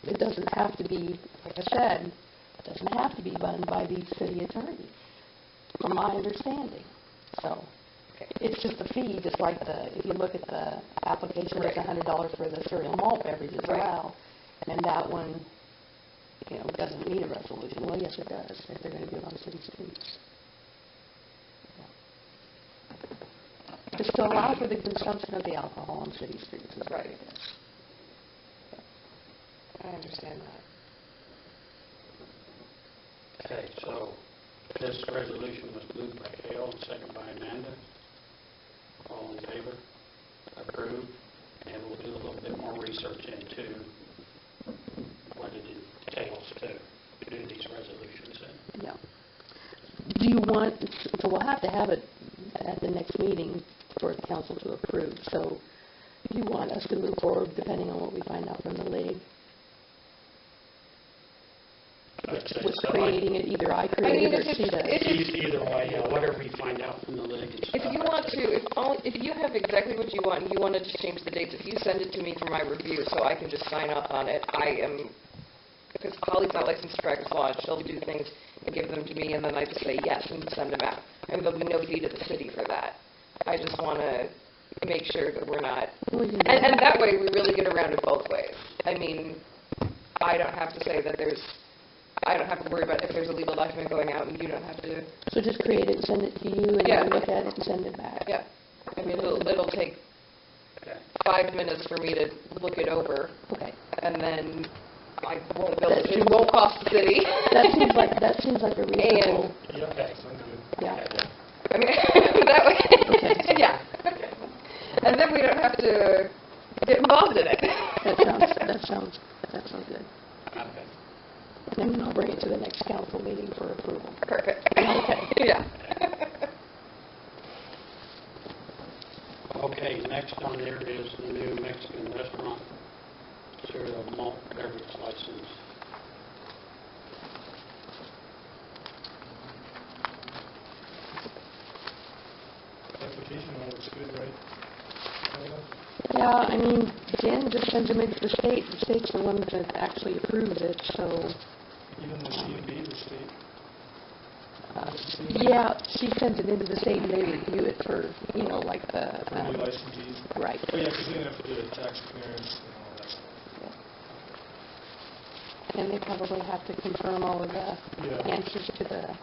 it doesn't have to be, like I said, it doesn't have to be done by the city attorney, from my understanding. So, it's just a fee, just like if you look at the application, it's $100 for the cereal malt beverage as Right. well, and that one, doesn't need a resolution. Well, yes, it does, if they're going to do it on city streets. Just to allow for the consumption of the alcohol on city streets is what Right. it is. I understand that. Okay, so this resolution was moved by Cale and second by Amanda. All to have it at the next meeting for the council to approve. So you want us to move forward depending on what we find out from the league? I'd say With so. creating it, either I create it or she does. Either way, yeah, whatever we find out from the league and stuff. If you want to, if you have exactly what you want and you wanted to change the dates, if you send it to me for my review so I can just sign up on it, because Holly's not licensed to practice law, and she'll do things and give them to me, and then I just say yes and send them out. And there'll be no fee to the city for that. I just want to make sure that we're not, and that way we really get around it both ways. I mean, I don't have to say that I don't have to worry about if there's a legal document going out, and you don't have to. So just create it, send it to you, and Yeah. you look at it and send it back. Yeah. I mean, it'll take Okay. 5 minutes for me to look it over, Okay. and then I won't bill it. It won't cost the city. That seems like a reasonable, Yeah, Okay. sounds good. yeah. I mean, that way, yeah. And then we don't have to get involved in it. That sounds good. Okay. And I'll bring it to the next council meeting for approval. Perfect. Okay. Yeah. Okay, next on there is the new Mexican restaurant cereal malt beverage license. Application all looks good, right? Yeah, I mean, Jen just sends them into the state. The state's the one that actually approves it, so, Even the CUP, the state. yeah, she sends it into the state and they review it for, like the, For new licensees. right. Oh, yeah, because they have to do a tax clearance and all that stuff. And they probably have to confirm all of the Yeah. answers to the Yeah,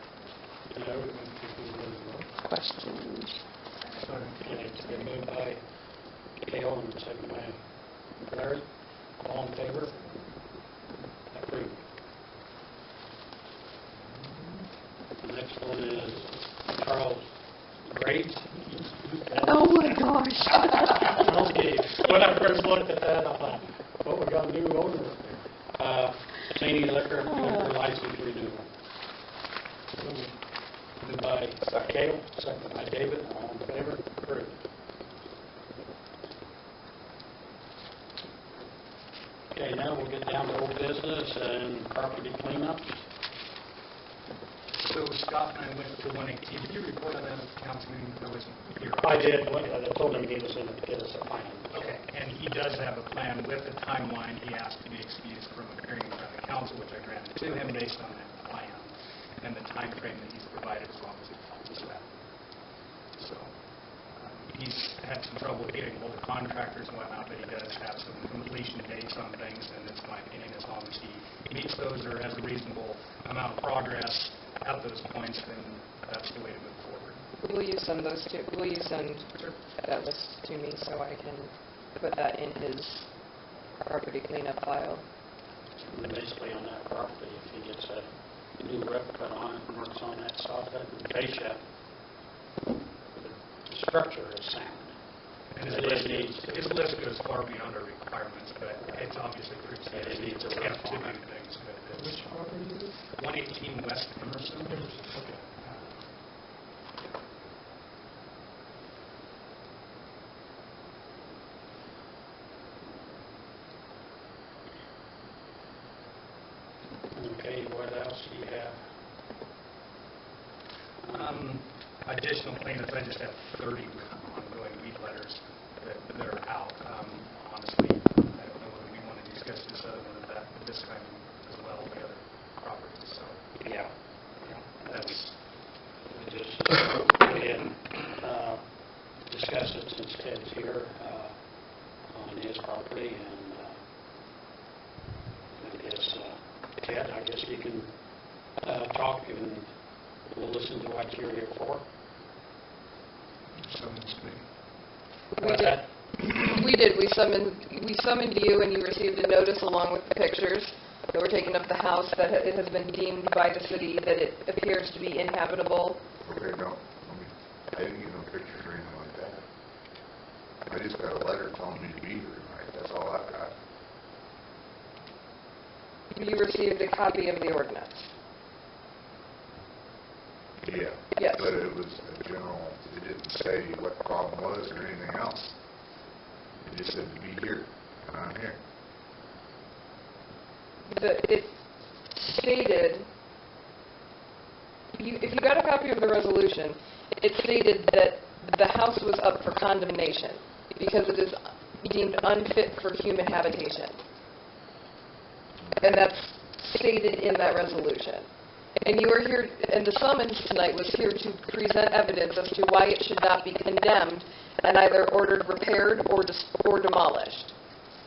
I would have been thinking of it as well. questions. Okay, it's been moved by Cale and second by Larry. All in favor? Approved. The next one is Charles Graves. Oh, my gosh. Charles Graves. When I first looked at that, I thought, well, we got a new owner up there. Cheney Liquor license renewal. Moved by Cale, second by David. All in favor? Approved. Okay, now we'll get down to old business and property cleanup. So Scott and I went to 118. Did you report on that at the council meeting? I wasn't here. I did. I told him he was going to get us a plan. Okay, and he does have a plan with the timeline. He asked to be excused from appearing in front of the council, which I granted to him based on that plan and the time frame that he's provided, as long as he follows that. So he's had some trouble getting hold of contractors and whatnot, but he does have some completion dates on things, and it's my opinion, as long as he meets those or has a reasonable amount of progress at those points, then that's the way to move forward. Will you send that list to me so I can put that in his property cleanup file? And basically on that property, if he gets a new rip cut on it and works on that soffit and fascia, the structure is sound. And his list goes far beyond our requirements, but it's obviously pretty It needs a attempt to rough on do it. things. But Which property is it? 118 West Emerson. Okay. Okay, what else do you have? Additional cleanups, I just have 30 ongoing weed letters that are out. Honestly, I don't know whether we want to discuss this other than that at this time as well, the other properties. So, Yeah. that's Just go ahead and discuss it since Ted's here on his property, and I guess, Ted, I guess you can talk and we'll listen to what you're here for. We did. We summoned you, and you received a notice along with the pictures that were taken of the house, that it has been deemed by the city that it appears to be inhabitable. Okay, no, I didn't get no pictures or anything like that. I just got a letter telling me to be here tonight, that's all I've got. You received a copy of the ordinance. Yeah. Yes. But it was a general, it didn't say what the problem was or anything else. It just said to be here, and I'm here. It stated, if you got a copy of the resolution, it stated that the house was up for condemnation because it is deemed unfit for human habitation. And that's stated in that resolution. And you are here, and the summons tonight was here to present evidence as to why it should not be condemned and either ordered repaired or demolished.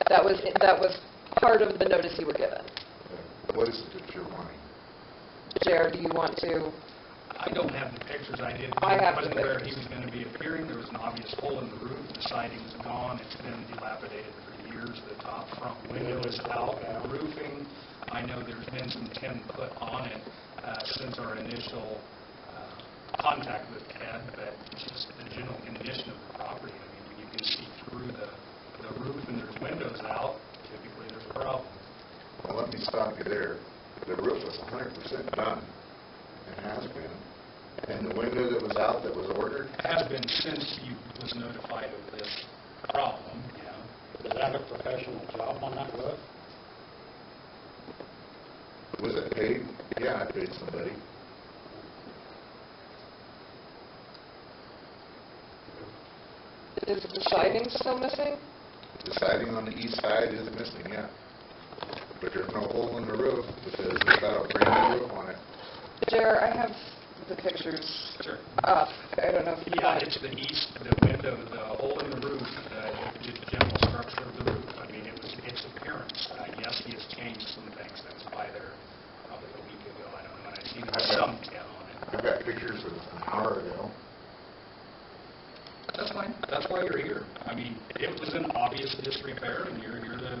That was part of the notice you were given. What is it that you're wanting? Jared, do you want to? I don't have the pictures. I wasn't aware he was going to be appearing. There was an obvious hole in the roof. The siding's gone. It's been dilapidated for years. The top front window is out. The roofing, I know there's been some tin put on it since our initial contact with Ed, but just the general condition of the property. I mean, when you can see through the roof and there's windows out, typically there's a problem. Well, let me stop you there. The roof was 100% done. It has been. And the window that was out that was ordered? Has been since you was notified of this problem, yeah. Was that a professional job on that roof? Was it paid? Yeah, I paid somebody. Is the siding still missing? The siding on the east side is missing, yeah. But there's no hole in the roof because it's got a brand new roof on it. Jared, I have the pictures Sure. up. I don't know if you Yeah, want it's the east, the window, the hole in the roof, the general structure of the roof. I mean, it was its appearance. Yes, he has changed some things. That was by there probably a week ago. I don't know, and I've seen some tin on it. I've got pictures of an hour ago. That's fine. That's why you're here. I mean, it was an obvious disrepair, and you're here to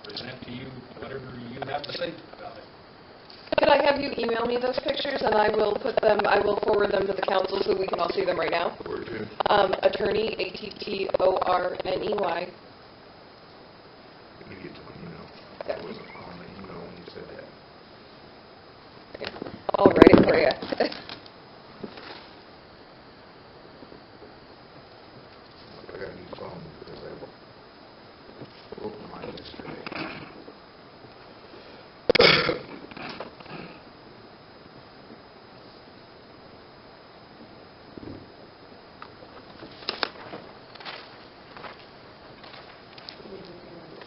present to you whatever you have to say about it. Could I have you email me those pictures, and I will forward them to the council so we can all see them right now? Where to? Attorney, Attorney. Let me get to my email. I wasn't on the email when you said that. I'll write it for you. I got a new phone because I opened mine yesterday.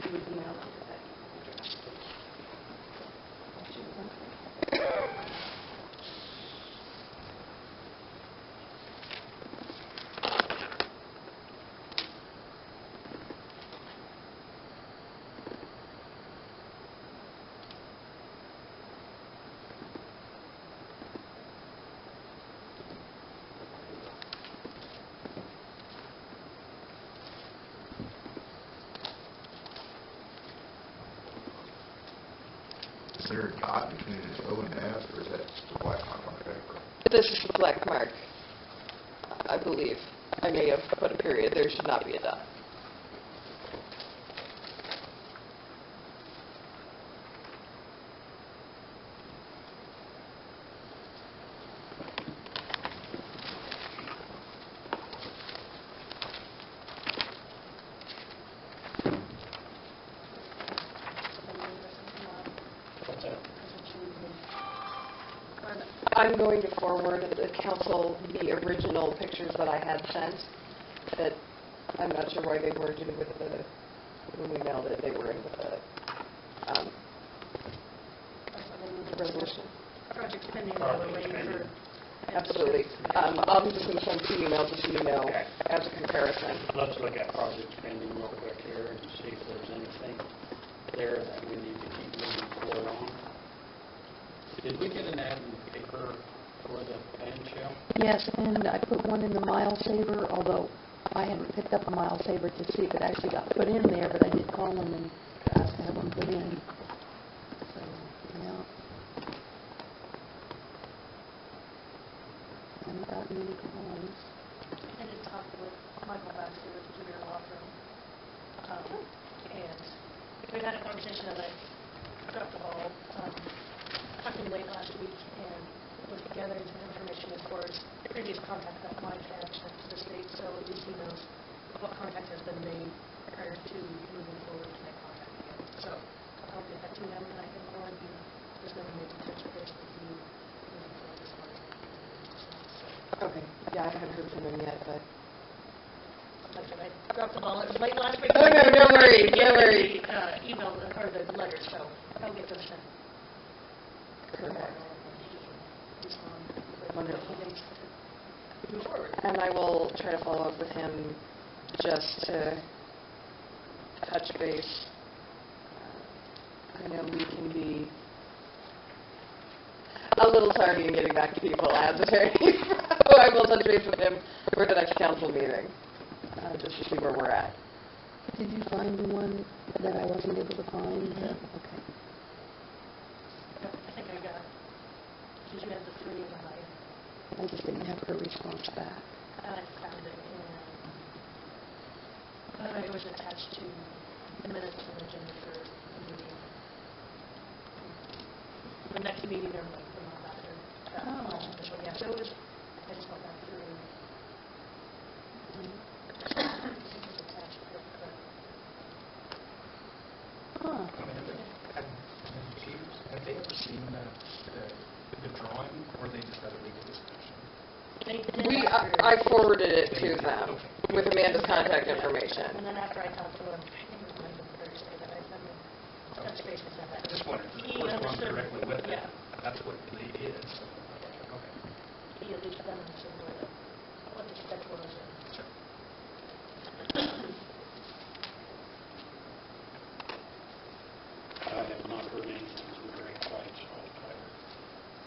You would email it to that address. Is there a dot between an O and F, or is that just a black mark on the paper? This is the black mark, I believe. I may have put a period. There should not be a dot. What's that? I'm going to forward the council the original pictures that I had sent, that I'm not sure why they weren't in with when we mailed it, they were in with the resolution. Project pending, while we're waiting for... Absolutely. I'm just going to send 2 emails just so you know Okay. as a comparison. Let's look at project spending real quick here and see if there's anything there that we need to keep moving forward on. Did we get an ad in the paper for the band shell? Yes, and I put one in the Mile Saver, although I haven't picked up a Mile Saver to see if it actually got put in there, but I did call them and ask to have one put in. So, yeah. I haven't gotten any calls. I did talk with Michael Baxter with the Junior Law Firm. And we had a conversation that I dropped the ball. Talked to him late last week and was gathering some information far as previous contact that Mike had to the state, so at least he knows what contact has been made prior to moving forward to make contact again. So I'll get that to him, and I can forward you, just going to make a touch base with you moving forward as far as Okay, yeah, I haven't heard from him yet, but... like I said, I dropped the ball. It was late last week. Oh, no, no worries, no worries. Email, or the letters, so I'll get those sent. Correct. Respond. Wonderful. Move forward. And I will try to follow up with him just to touch base. I know we can be a little tardy in getting back to people as attorneys. So I will touch base with him for the next council meeting, just to see where we're at. Did you find the one that I wasn't able to find? Okay. I think I got, because you had the three and I just didn't have her response back. I found it, and it was attached to the minutes and agenda for the meeting. The next meeting, or like the month after. So yeah, so it was, I just went back through. It was attached, but Huh. Have they ever seen the drawing, or they just had a legal discussion? I forwarded it to them with Amanda's contact information. And then after I talked to him, I think it was Monday or Thursday that I sent him touch base with him. I just wondered, if it He corresponds understood. directly with it, Yeah. that's what it is. So, okay. He at least then understood what the spec was. Sure. I have not heard anything from Greg White, so I'll try to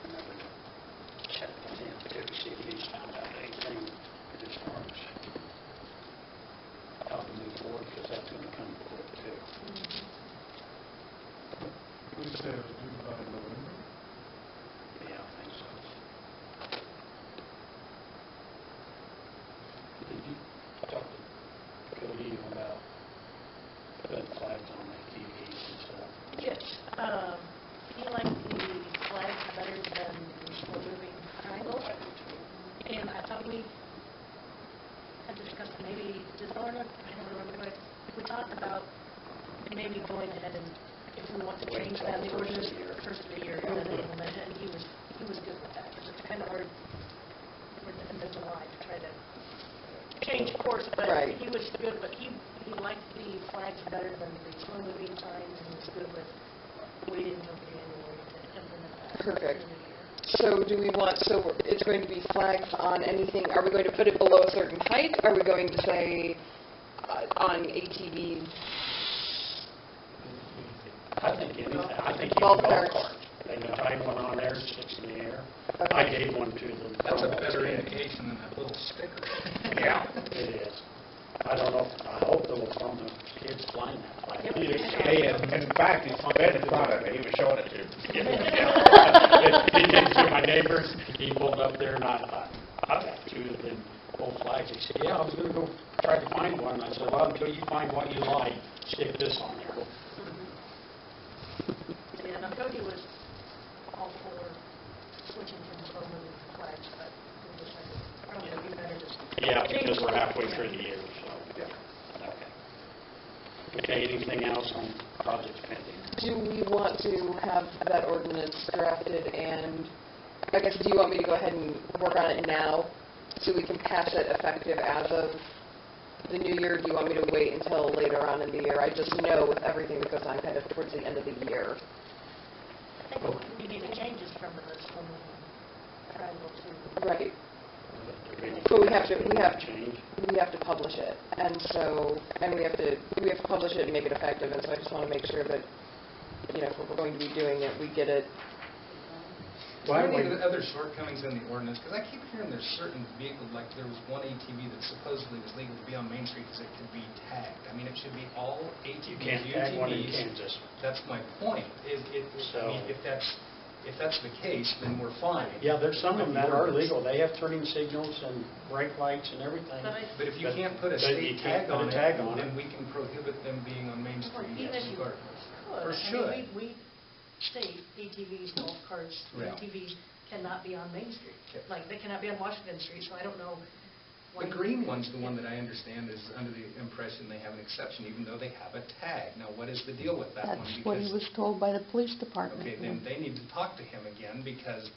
remember to check with him too, to see if he's found out anything as far as how to move forward, because that's going to come to court too. We said it was due by November. Yeah, I think so. Did you talk to Cody about putting flags on the TVs and stuff? Yes. He liked the flag better than the slow moving triangle. I do too. And I thought we had discussed maybe, did Lorna, I don't remember, but we talked about maybe going ahead and if we want to Wait change till that, the the first of ordinance the year. first of the year and then implement it, and he was good with that, because it's kind of hard at the end of July to try to change course, but Right. he was good, but he liked the flags better than the slow moving signs, and was good with waiting until January to implement that. Perfect. in the new year. So do we want, so it's going to be flags on anything, are we going to put it below a certain height? Are we going to say on ATVs? I think anything. I think even Golf golf carts. carts. They can tie one on there, sticks in the air. Okay. I gave one to them. That's a better indication than that little sticker. Yeah, it is. I don't know, I hope there will come the kids flying that flag. Hey, in fact, he's been in front of it, he was showing it to him. He did to my neighbors, he pulled up there and I thought, I've got two of them old flags. He said, yeah, I was gonna go try to find one. I said, well, until you find what you like, stick this on there. Yeah, now Cody was all for switching from slow moving to flags, but we decided probably it'd be better just. Yeah, change because we're course. halfway through the year, so. Okay. Okay, anything else on projects pending? Do we want to have that ordinance drafted and, I guess, do you want me to go ahead and work on it now so we can pass it effective as of the new year? Do you want me to wait until later on in the year? I just know with everything that goes on kind of towards the end of the year. I think we need the changes from the slow moving triangle to. Right. But But we have change. we have to publish it, and so, and we have to publish it and make it effective, and so I just want to make sure that, you know, if we're going to be doing it, we get it. Is there any other shortcomings in the ordinance? Because I keep hearing there's certain vehicles, like there was one ATV that supposedly was legal to be on Main Street because it could be tagged. I mean, it should be all ATVs, You can't tag one in UTVs. Kansas. That's my point. I mean, if that's the case, then we're fine. Yeah, there's some of them that are legal. They have turning signals and brake lights and everything. But if you can't put a but you state can't tag put a on tag it, on then it. we can prohibit them being on Main Well, Street even if you regardless. could, Or I should. mean, we state ATVs, golf carts, Yeah. ATVs cannot be on Main Street. Okay. Like, they cannot be on Washington Street, so I don't know why. The green one's the one that I understand is under the impression they have an exception, even though they have a tag. Now, what is the deal with that one? That's what he Because- was told by the police department. Okay, then they need to talk to him again, because,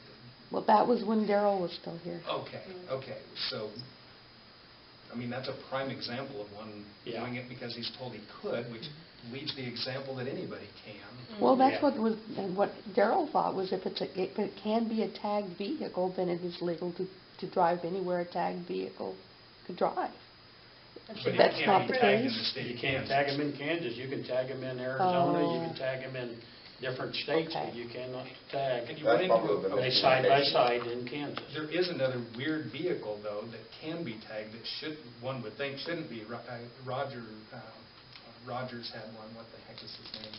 Well, that was when Daryl was still here. okay, so, I mean, that's a prime example of one Yeah. doing it because he's told he could, which leads the example that anybody can. Well, that's Yeah. what Daryl thought was if it can be a tagged vehicle, then it is legal to drive anywhere a tagged vehicle could drive. And so But he That's can't not be the tagged in case. the state You of can't Kansas. tag them in Kansas, you can tag them in Arizona, you Oh. can tag them in different states, but Okay. you cannot tag. And you run That's into probably the They side by side in Kansas. There is another weird vehicle, though, that can be tagged that should, one would think shouldn't be. Rogers had one, what the heck is his name?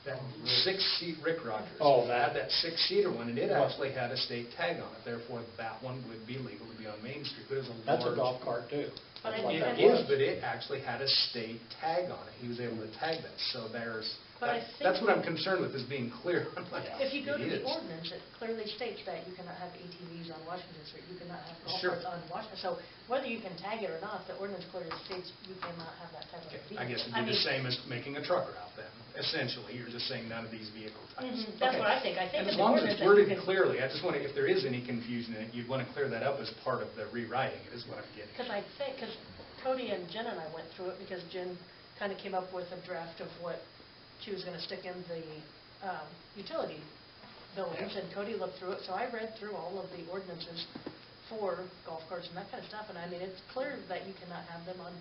That six-seat, Rick Rogers. Oh, that. Had that six-seater one, and it actually had a state tag on it. Therefore, that one would be legal to be on Main Street. But it was a That's a large- golf cart too. But That's I- what It that is, was. but it actually had a state tag on it. He was able to tag that. So But I that's what I'm think- concerned with, is being clear on like, If you go to it the is. ordinance, it clearly states that you cannot have ATVs on Washington Street, you cannot have golf Sure. carts on Washington. So whether you can tag it or not, the ordinance clearly states you cannot have that type of Okay, vehicle. I guess it'd I be the mean, same as making a truck route then. Essentially, you're just saying none of these vehicle types. That's Okay. what I think. I think And in as the long as ordinance it's that you worded can- clearly, I just want to, if there is any confusion in it, you'd want to clear that up as part of the rewriting, is what I'm getting. Because I think, because Cody and Jen and I went through it, because Jen kind of came up with a draft of what she was going to stick in the utility billings, Yeah. and Cody looked through it, so I read through all of the ordinances for golf carts and that kind of stuff, and I mean, it's clear that you cannot have them on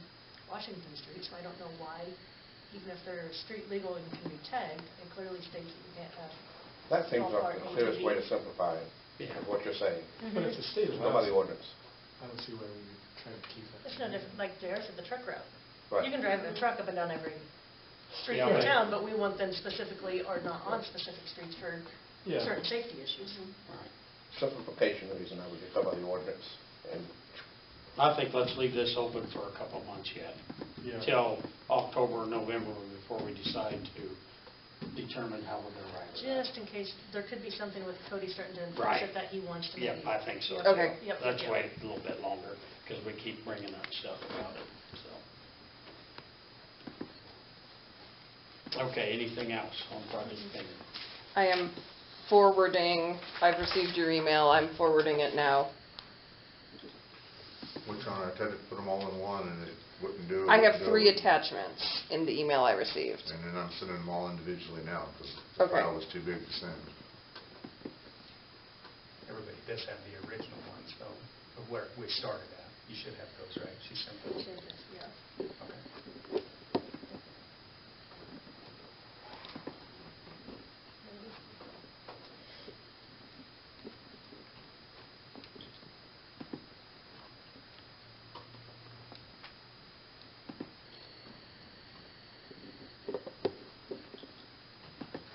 Washington Street, so I don't know why, even if they're street legal and can be tagged, it clearly states that you can't have. That seems Golf like cart, the clearest way to ATV. simplify it, Yeah. is what you're saying. But if the state Just go by allows the it, ordinance. I don't see why we would try to keep that. It's no different, like JR said, the truck route. Right. You can drive a truck up and down every street Yeah, in but- town, but we want them specifically, or not on specific streets for Yeah. certain safety issues. Simplification reason, I would just go by the ordinance. And I think let's leave this open for a couple months yet, Yeah. till October or November before we decide to determine how we're going to write it. Just in case, there could be something with Cody starting to enforce Right. it that he wants to Yeah, maybe. I think so. Yep, Okay. yep, Let's yep. wait a little bit longer, because we keep bringing up stuff about it, so. Okay, anything else on Project Payment? I am forwarding, I've received your email, I'm forwarding it now. Which one? I tried to put them all in one and it wouldn't do it. I have wouldn't do 3 it. attachments in the email I received. And then I'm sending them all individually now because the Okay. file was too big to send. Everybody does have the original ones, though, of where we started at. You should have those, right? She sent those. Yeah. Okay.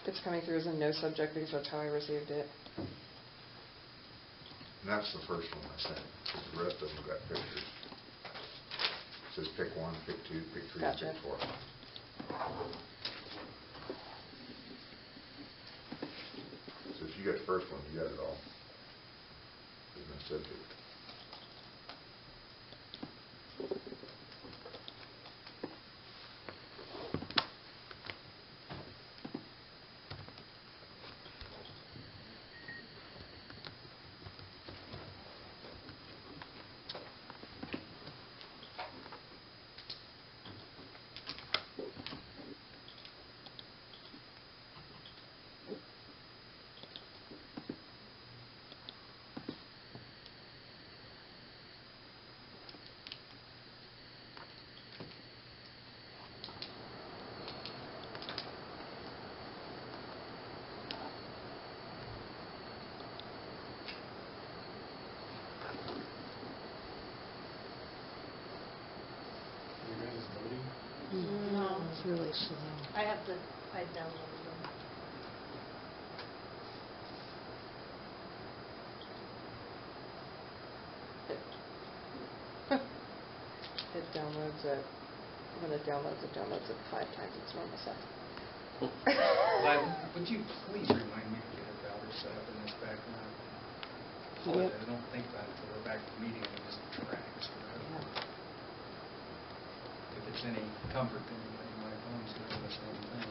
It's coming through as a no subject because that's how I received it. And that's the first one I sent. 'Cause the rest of them got pictures. It says pick 1, pick 2, pick 3, Gotcha. pick 4. So if you got the first one, you got it all. There's no subject. You guys voting? No. It's really slow. I have to, I downloaded them. It downloads it, when it downloads it 5 times its normal size. Gladys, would you please remind me to get a router set up in this back now. Yep. I don't think about it until we're back at the meeting and it just tracks. If it's any comfort to anybody, my phone's doing the same thing.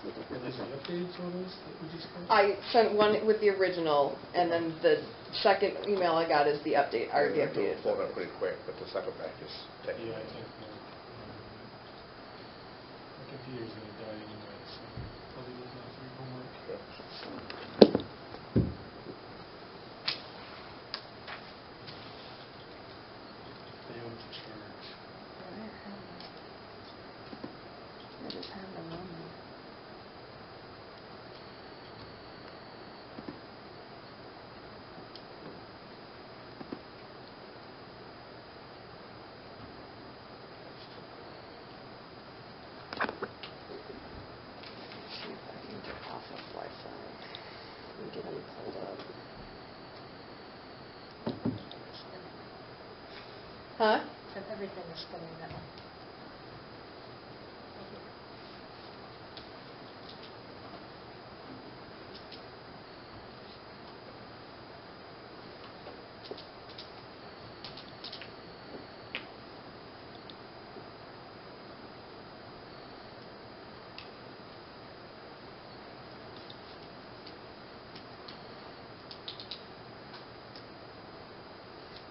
Are these the updated photos that we just got? I sent one with the original, and then the second email I got is the update, or the updated. Pulled up pretty quick, but the second batch is taking. Yeah, I think my computer's gonna die anyway, so probably does not free homework. Failed to charge. I just have them on there. See if I can get off of Wi-Fi and get them pulled up. Huh? And everything is spinning that way.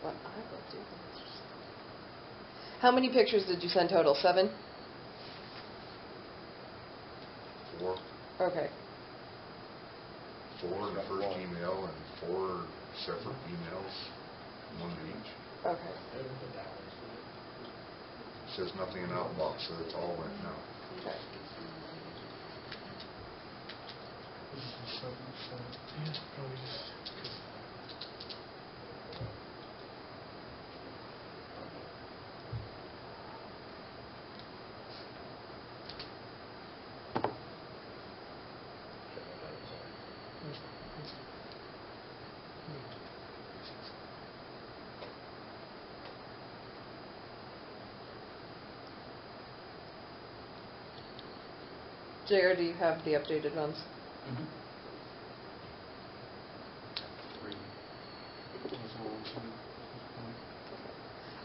What I will do is... How many pictures did you send total? 7? 4. Okay. 4 in the first email and 4 separate emails, one to each. Okay. Says nothing in outbox, so it's all went out. Okay. This is the seventh, so Yeah, probably just 'cause JR, do you have the updated ones?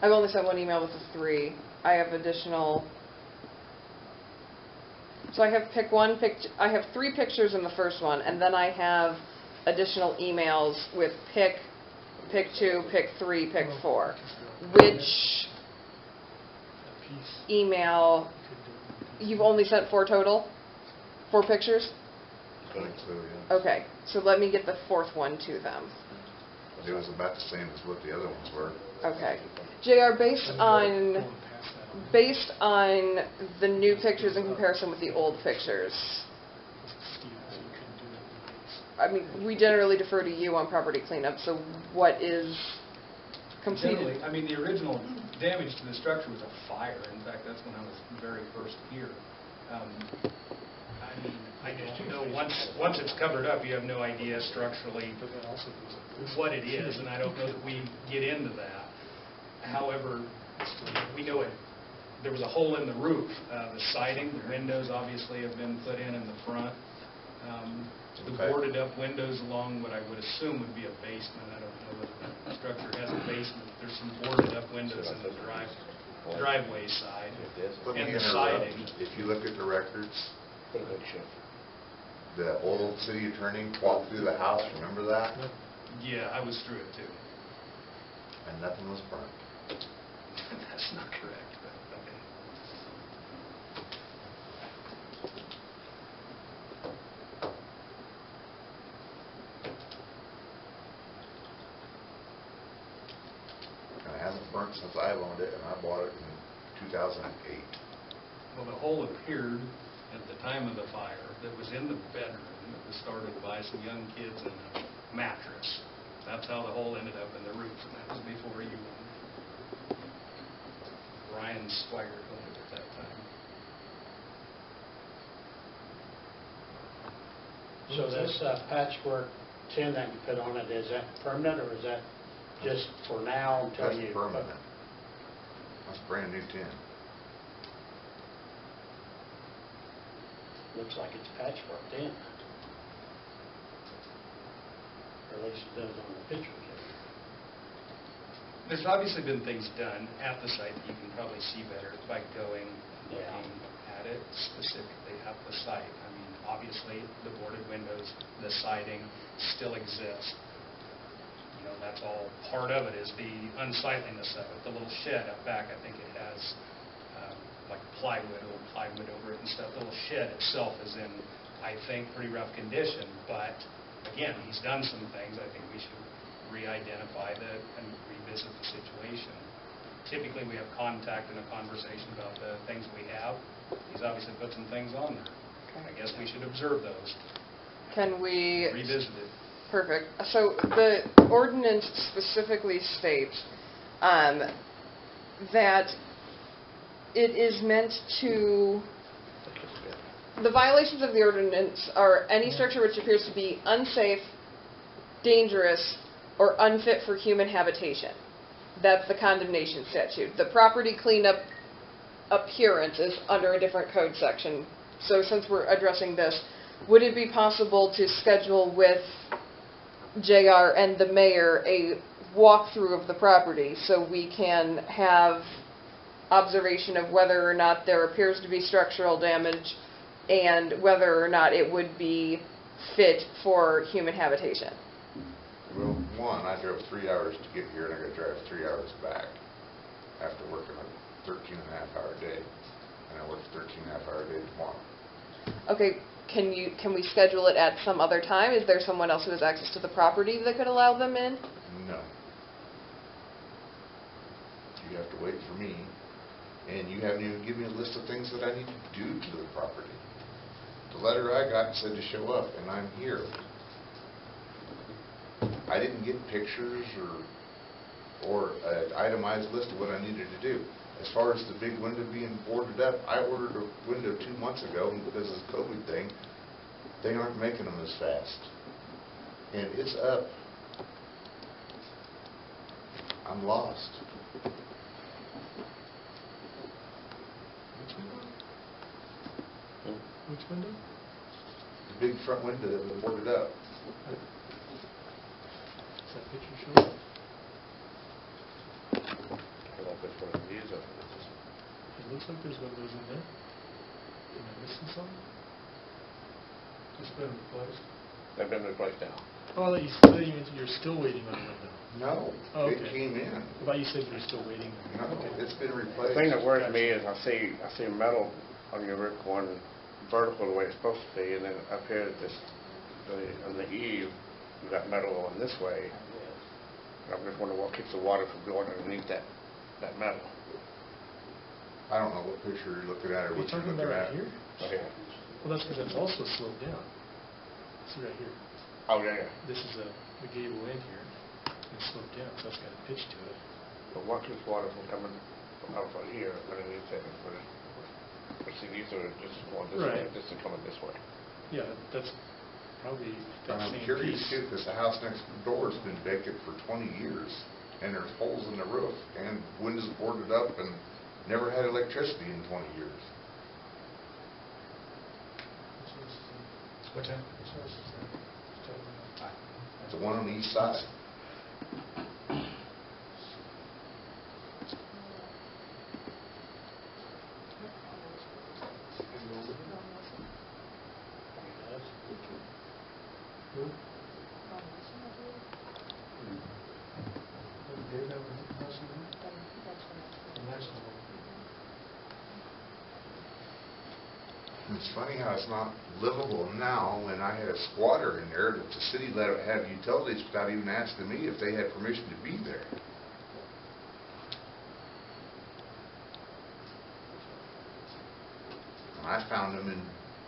I've only sent one email with the 3. I have additional... So I have I have 3 pictures in the first one, and then I have additional emails with pick 2, pick 3, pick 4. Which email... You've only sent 4 total? 4 pictures? I think so, yeah. Okay, so let me get the 4th one to them. It was about the same as what the other ones were. Okay. JR, based on the new pictures in comparison with the old pictures, I mean, we generally defer to you on property cleanup, so what is completed? Generally, I mean, the original damage to the structure was a fire. In fact, that's when I was very first here. I mean, I just know once it's covered up, you have no idea structurally what it is, and I don't know that we get into that. However, we know there was a hole in the roof. The siding, the windows obviously have been put in the front. The boarded up windows along what I would assume would be a basement. I don't know whether the structure has a basement. There's some boarded up windows in the driveway side. Let me And the interrupt. siding. If you look at the records, the old city attorney walked through the house, remember that? Yeah, I was through it too. And nothing was burnt. That's not correct, but okay. And it hasn't burnt since I've owned it, and I bought it in 2008. Well, the hole appeared at the time of the fire that was in the bedroom that was started by some young kids in a mattress. That's how the hole ended up in the roof, and that was before you owned it. Ryan Swigert owned it at that time. So this patchwork tin that you put on it, is that permanent, or is that just for now until That's you... permanent. That's brand new tin. looks like it's patchwork then. Or at least it does on the pictures. There's obviously been things done at the site that you can probably see better by going and looking at it specifically at the site. I mean, obviously, the boarded windows, the siding still exists. You know, that's all part of it, is the unsightliness of it. The little shed up back, I think it has like plywood, old plywood over it and stuff. The little shed itself is in, I think, pretty rough condition, but again, he's done some things. I think we should re-identify and revisit the situation. Typically, we have contact and a conversation about the things we have. He's obviously put some things on there. I guess we should observe those, Can we... revisit it. Perfect. So the ordinance specifically states that it is meant to... The violations of the ordinance are any structure which appears to be unsafe, dangerous, or unfit for human habitation. That's the condemnation statute. The property cleanup appearance is under a different code section. So since we're addressing this, would it be possible to schedule with JR and the mayor a walkthrough of the property so we can have observation of whether or not there appears to be structural damage and whether or not it would be fit for human habitation? Well, one, I drove 3 hours to get here, and I got to drive 3 hours back after working a 13-and-a-half-hour day, and I work a 13-and-a-half-hour day tomorrow. Okay, can we schedule it at some other time? Is there someone else who has access to the property that could allow them in? No. You have to wait for me, and you haven't even given me a list of things that I need to do to the property. The letter I got said to show up, and I'm here. I didn't get pictures or an itemized list of what I needed to do. As far as the big window being boarded up, I ordered a window 2 months ago, and because of the COVID thing, they aren't making them as fast. And it's up. I'm lost. Which window? The big front window that was boarded up. Does that picture show up? It looks like there's windows in there. Am I missing something? Just been replaced. They've been replaced now. Oh, I thought you meant you're still waiting on a window. No, Oh, it okay. came in. I thought you said you're still waiting. No, Okay. it's been The replaced. thing that worries me is I see metal on your roof going vertical the way it's supposed to be, and then up here at on the eave, you've got metal going this way. And I'm just wondering what keeps the water from going underneath that metal. I don't know what picture you're looking at or Are you what you're talking looking about right at. here? Okay. Well, that's because it's also sloped down. See right here. Oh, yeah. This is the gable end here. It's sloped down, so it's got a pitch to it. But what keeps water from coming out from here underneath it? See, these are just going this way, Right. this is coming this way. Yeah, that's probably that And I'm same curious piece. too, because the house next door has been vacant for 20 years, and there's holes in the roof, and windows boarded up, and never had electricity in 20 years. What's that? The one on the east side. Dave have a house in there? The next one. It's funny how it's not livable now, when I had a squatter in there that the city let it have utilities without even asking me if they had permission to be there. And I found them in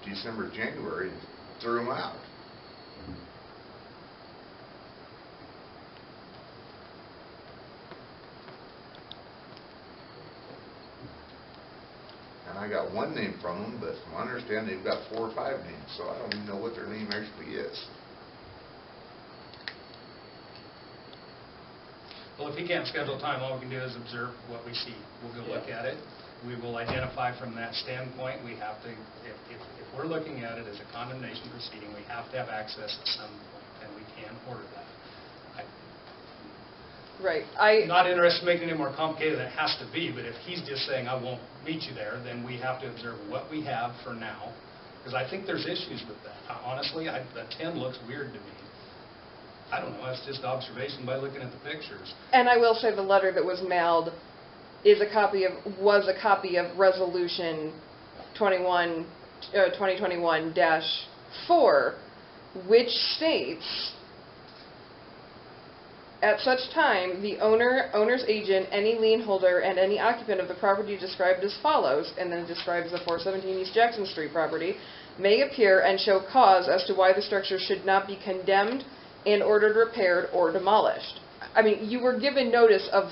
December, January, and threw them out. And I got one name from them, but from what I understand, they've got 4 or 5 names, so I don't even know what their name actually is. Well, if he can't schedule time, all we can do is observe what we see. We'll go look at it. we will identify from that standpoint, we have to, if we're looking at it as a condemnation proceeding, we have to have access at some point, and we can order that. Right. I'm not interested in making it more complicated than it has to be, but if he's just saying, I won't meet you there, then we have to observe what we have for now, because I think there's issues with that. Honestly, the 10 looks weird to me. I don't know, that's just observation by looking at the pictures. And I will say the letter that was mailed was a copy of Resolution 2021-4, which states, at such time, the owner, owner's agent, any lien holder, and any occupant of the property described as follows, and then it describes the 417 East Jackson Street property, may appear and show cause as to why the structure should not be condemned and ordered repaired or demolished. I mean, you were given notice of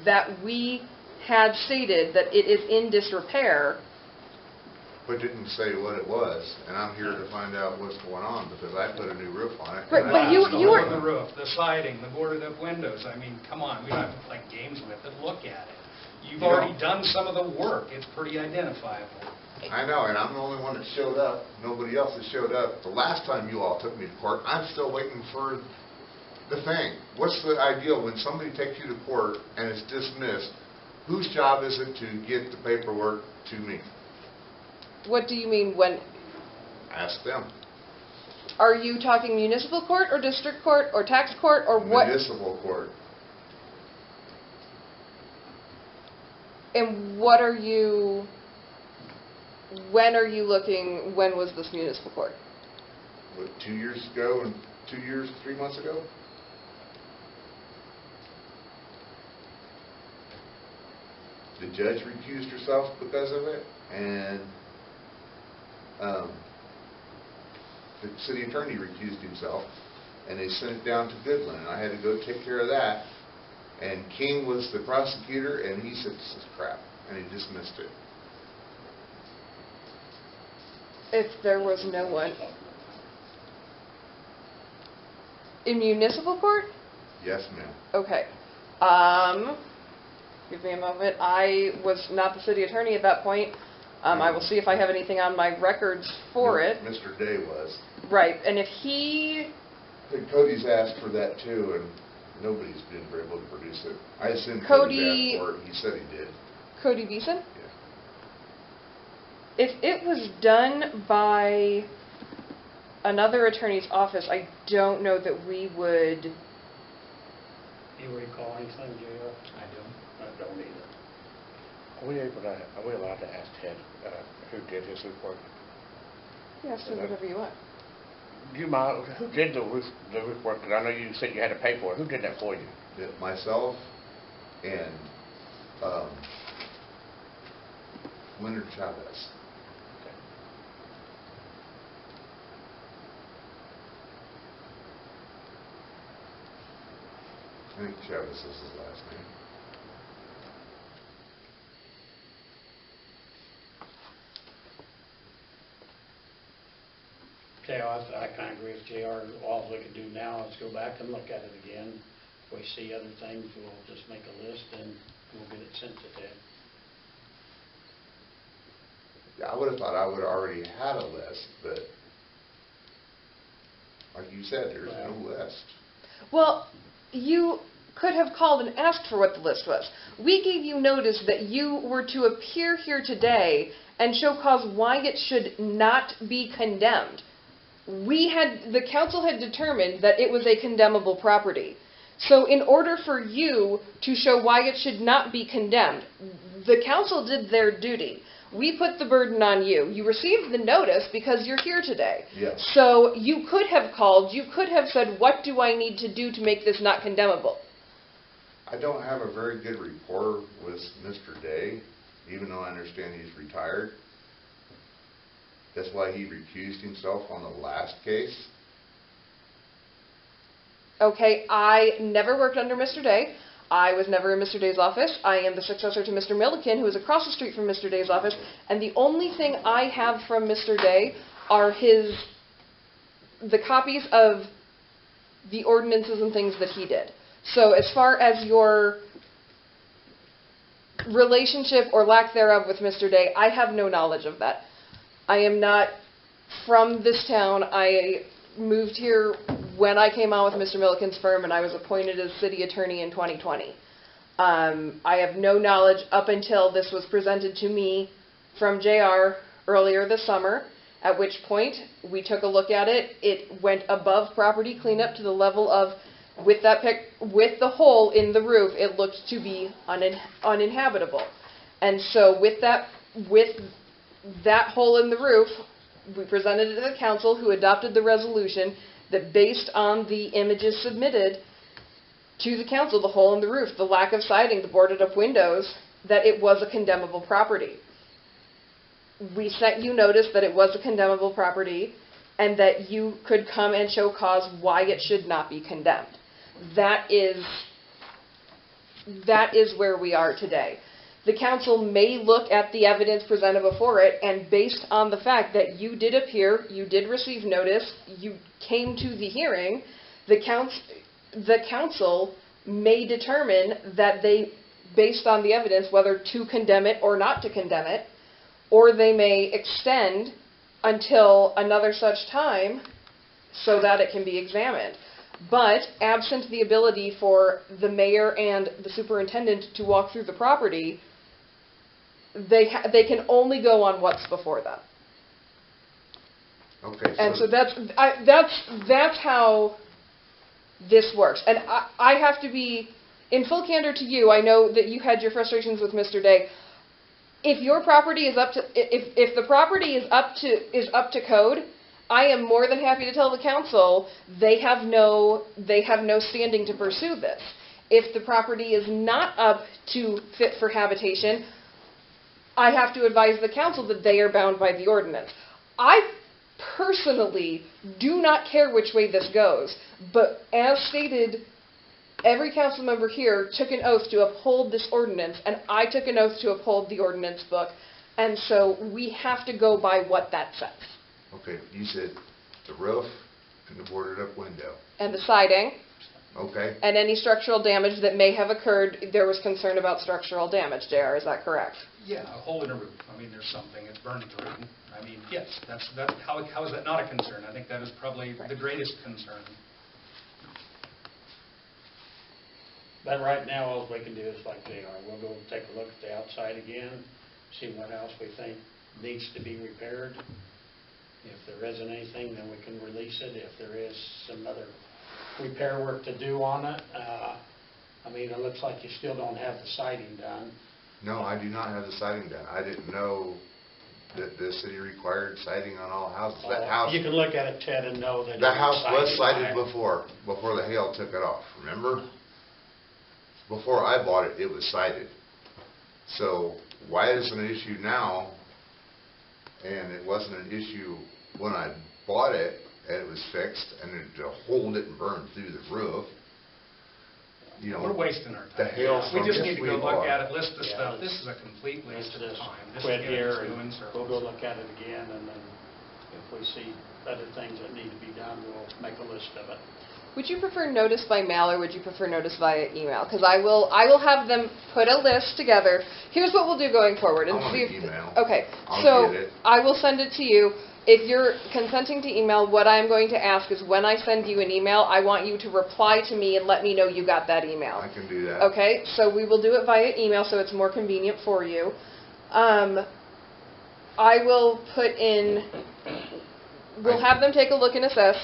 that we had stated that it is in disrepair. But didn't say what it was, and I'm here to find out what's going on, because I put a new roof on it. Right, and but I- you were... The roof, the siding, the boarded up windows, I mean, come on, we don't have to play games with it, look at it. You've You already know- done some of the work, it's pretty identifiable. I know, and I'm the only one that showed up. Nobody else has showed up. The last time you all took me to court, I'm still waiting for the thing. What's the ideal when somebody takes you to court and it's dismissed? Whose job is it to get the paperwork to me? What do you mean when... Ask them. Are you talking municipal court or district court or tax court or what? Municipal court. And what are you... When are you looking, when was this municipal court? What, 2 years ago and 2 years, 3 months ago? The judge recused herself because of it, and the city attorney recused himself, and they sent it down to Goodland, and I had to go take care of that. And King was the prosecutor, and he said, this is crap, and he dismissed it. If there was no one... In municipal court? Yes, ma'am. Okay. Give me a moment. I was not the city attorney at that point. I will see if I have anything on my records for it. Mr. Day was. Right, and if he... I think Cody's asked for that too, and nobody's been able to produce it. I assume Cody- Cody's asked for it. He said he did. Cody Beeson? Yeah. If it was done by another attorney's office, I don't know that we would... You recall anything, JR? I don't either. Are we allowed to ask Ted who did his report? Yes, do whatever you want. Do you mind, who did the roof work? Because I know you said you had to pay for it. Who did that for you? Myself and Leonard Chavez. I think Chavez is his last name. Okay, I kind of agree with JR. All we can do now is go back and look at it again. If we see other things, we'll just make a list and we'll get it sent to Ted. Yeah, I would have thought I would have already had a list, but like you said, there's no list. Well, you could have called and asked for what the list was. We gave you notice that you were to appear here today and show cause why it should not be condemned. The council had determined that it was a condemnable property. So in order for you to show why it should not be condemned, the council did their duty. We put the burden on you. You received the notice because you're here today. Yes. So you could have called, you could have said, what do I need to do to make this not condemnable? I don't have a very good rapport with Mr. Day, even though I understand he's retired. That's why he recused himself on the last case. Okay, I never worked under Mr. Day. I was never in Mr. Day's office. I am the successor to Mr. Milliken, who is across the street from Mr. Day's office, and the only thing I have from Mr. Day are the copies of the ordinances and things that he did. So as far as your relationship or lack thereof with Mr. Day, I have no knowledge of that. I am not from this town. I moved here when I came on with Mr. Milliken's firm, and I was appointed as city attorney in 2020. I have no knowledge up until this was presented to me from JR earlier this summer, at which point we took a look at it. It went above property cleanup to the level of, with the hole in the roof, it looked to be uninhabitable. And so with that hole in the roof, we presented it to the council, who adopted the resolution that, based on the images submitted to the council, the hole in the roof, the lack of siding, the boarded up windows, that it was a condemnable property. We sent you notice that it was a condemnable property and that you could come and show cause why it should not be condemned. That is where we are today. The council may look at the evidence presented before it, and based on the fact that you did appear, you did receive notice, you came to the hearing, the council may determine that they, based on the evidence, whether to condemn it or not to condemn it, or they may extend until another such time so that it can be examined. But absent the ability for the mayor and the superintendent to walk through the property, they can only go on what's before them. Okay. And so that's how this works. And I have to be in full candor to you. I know that you had your frustrations with Mr. Day. If your property is up to, if the property is up to code, I am more than happy to tell the council they have no standing to pursue this. If the property is not up to fit for habitation, I have to advise the council that they are bound by the ordinance. I personally do not care which way this goes, but as stated, every council member here took an oath to uphold this ordinance, and I took an oath to uphold the ordinance book, and so we have to go by what that says. Okay, you said the roof and the boarded up window. And the siding. Okay. And any structural damage that may have occurred. There was concern about structural damage, JR, is that correct? Yeah, a hole in a roof. I mean, there's something, it's burned through. I mean, yes, how is that not a concern? I think that is probably the greatest concern. But right now, all we can do is like they are. We'll go take a look at the outside again, see what else we think needs to be repaired. If there isn't anything, then we can release it. If there is some other repair work to do on it, I mean, it looks like you still don't have the siding done. No, I do not have the siding done. I didn't know that the city required siding on all houses. That house, you can look at it, Ted, and know that that house was sided by before the hail took it off. Remember? Before I bought it, it was sided. So why is it an issue now? And it wasn't an issue when I bought it and it was fixed, and the hole didn't burn through the roof. You know, We're wasting our time. the hail We from just this need to go week look on. at it, list the Yeah. stuff. This is a complete waste of Just time. This quit is here, doing and circles. we'll go look at it again, and then if we see other things that need to be done, we'll make a list of it. Would you prefer notice by mail, or would you prefer notice via email? Because I will have them put a list together. Here's what we'll do going forward. And I want see an email. Okay, I'll so get it. I will send it to you. If you're consenting to email, what I'm going to ask is when I send you an email, I want you to reply to me and let me know you got that email. I can do that. Okay, so we will do it via email so it's more convenient for you. I will put in, we'll have them take a look and assess.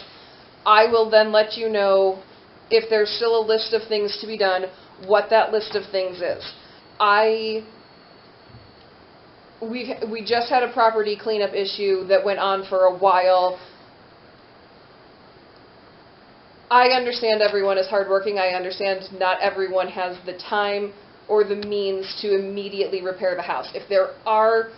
I will then let you know if there's still a list of things to be done, what that list of things is. We just had a property cleanup issue that went on for a while. I understand everyone is hardworking. I understand not everyone has the time or the means to immediately repair the house. If there are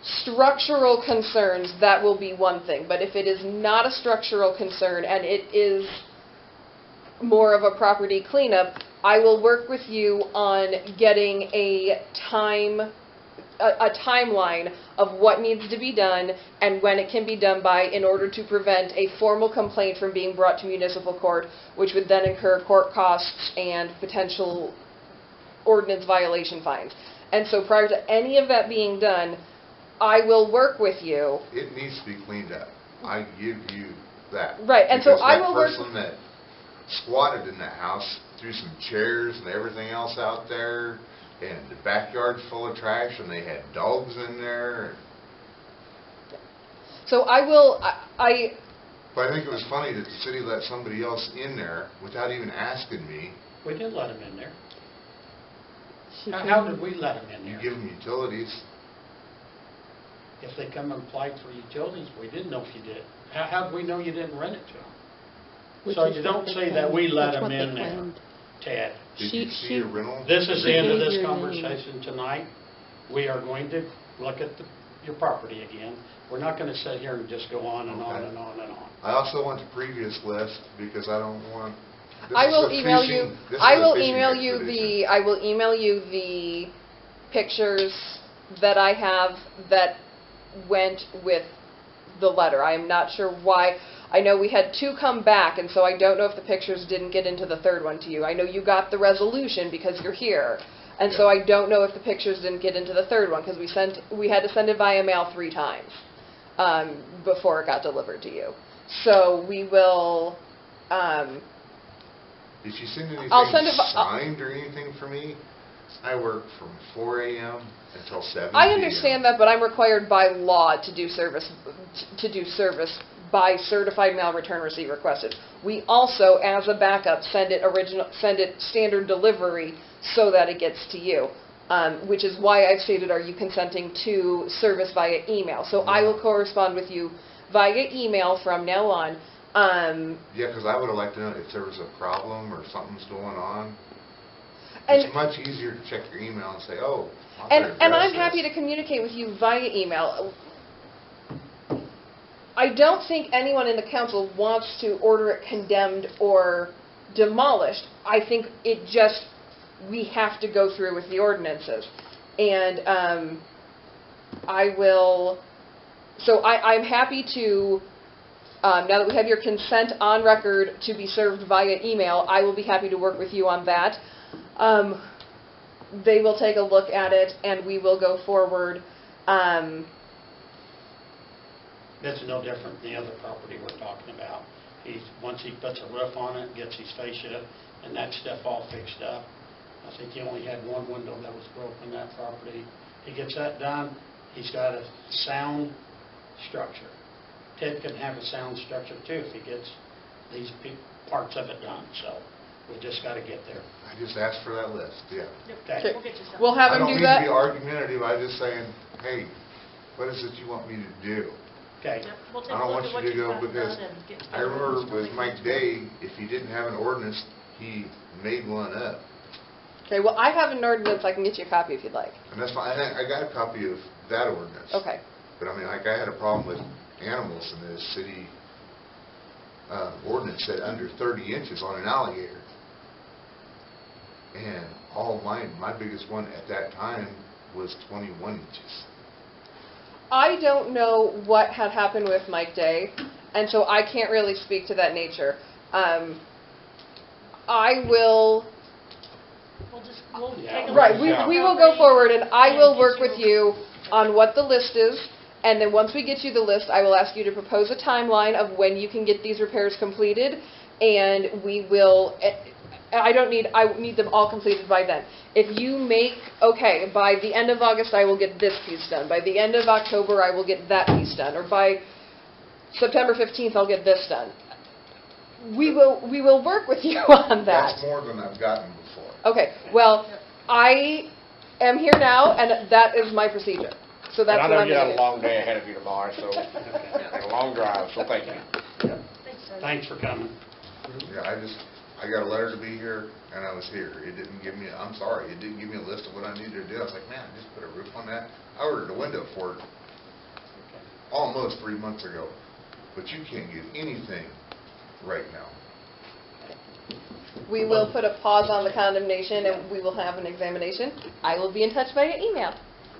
structural concerns, that will be one thing. But if it is not a structural concern and it is more of a property cleanup, I will work with you on getting a timeline of what needs to be done and when it can be done by, in order to prevent a formal complaint from being brought to municipal court, which would then incur court costs and potential ordinance violation fines. And so prior to any of that being done, I will work with you. It needs to be cleaned up. I give you that. Right, and so Because I will work. that person that squatted in that house, threw some chairs and everything else out there, and the backyard's full of trash, and they had dogs in there. So I will, But I think it was funny that the city let somebody else in there without even asking me. We did let them in there. She How can- did we let them in You there? give them utilities. If they come and applied for utilities, we didn't know if you did. How did we know you didn't rent it to them? which So is you what don't they say that we claimed. let That's them what they in there, claimed. Ted. Did She- you see she- a rental? This is the end of this Behavior conversation tonight. We are going to look at your property again. We're not going to sit here and just go on and on Okay. and on and on. I also want the previous list because I don't want. this I is will a email fishing- you, this I is a will fishing email you expedition. I will email you the pictures that I have that went with the letter. I am not sure why. I know we had two come back, and so I don't know if the pictures didn't get into the third one to you. I know you got the resolution because you're here, and so Yeah. I don't know if the pictures didn't get into the third one because we had to send it via mail 3 times before it got delivered to you. So we will. Did you send anything I'll send it- signed or anything for me? I work from 4 a.m. until 7 I p.m. understand that, but I'm required by law to do service by certified mail return receipt requested. We also, as a backup, send it standard delivery so that it gets to you, which is why I've stated, are you consenting to service via email? So I will correspond with you via email from now on. Yeah, because I would have liked to know if there was a problem or something's going on. And- It's much easier to check your email and say, oh, I'll And I'm happy to communicate with you via email. I don't think anyone in the council wants to order it condemned or demolished. I think it just, we have to go through with the ordinances. And I will, so I'm happy to, now that we have your consent on record to be served via email, I will be happy to work with you on that. They will take a look at it, and we will go forward. That's no different than the other property we're talking about. Once he puts a roof on it, gets his fascia and that stuff all fixed up. I think he only had one window that was broken in that property. He gets that done, he's got a sound structure. Ted can have a sound structure too if he gets these parts of it done, so we just got to get there. I just asked for that list, yeah. Okay. We'll get you some. We'll have him do I don't mean that. to be argumentative, I'm just saying, hey, what is it you want me to do? Okay. Yep, we'll take I a don't look want at what you to you've go got because done and get I remember together with and Mike Day, if he didn't have an ordinance, he made one up. Okay, well, I have an ordinance. I can get you a copy if you'd like. And that's fine, I got a copy of that ordinance. Okay. But I mean, like, I had a problem with animals in the city ordinance said under 30 inches on an alligator. And all mine, my biggest one at that time was 21 inches. I don't know what had happened with Mike Day, and so I can't really speak to that nature. I will, We'll take a look. right, at we the will go property forward, and I and will get work with you on what the list is, and then once we get you the list, I will ask you to propose a timeline of when you can get these repairs completed, and we will, I need them all completed by then. If you make, okay, by the end of August I will get this piece done, by the end of October I will get that piece done, or by September 15th I'll get this done. We will work with you on that. That's more than I've gotten before. Okay, well, I am here now, and that is my procedure. So that's And I what know I'm you got going a to long day ahead of you tomorrow, so, and a long drive, so thank you. Thanks, Ted. Thanks for coming. Yeah, I got a letter to be here, and I was here. It didn't give me, I'm sorry, it didn't give me a list of what I needed to do. I was like, man, I just put a roof on that. I ordered a window for it almost 3 months ago. But you can't get anything right now. We will put a pause on the condemnation, and we will have an examination. I will be in touch via email.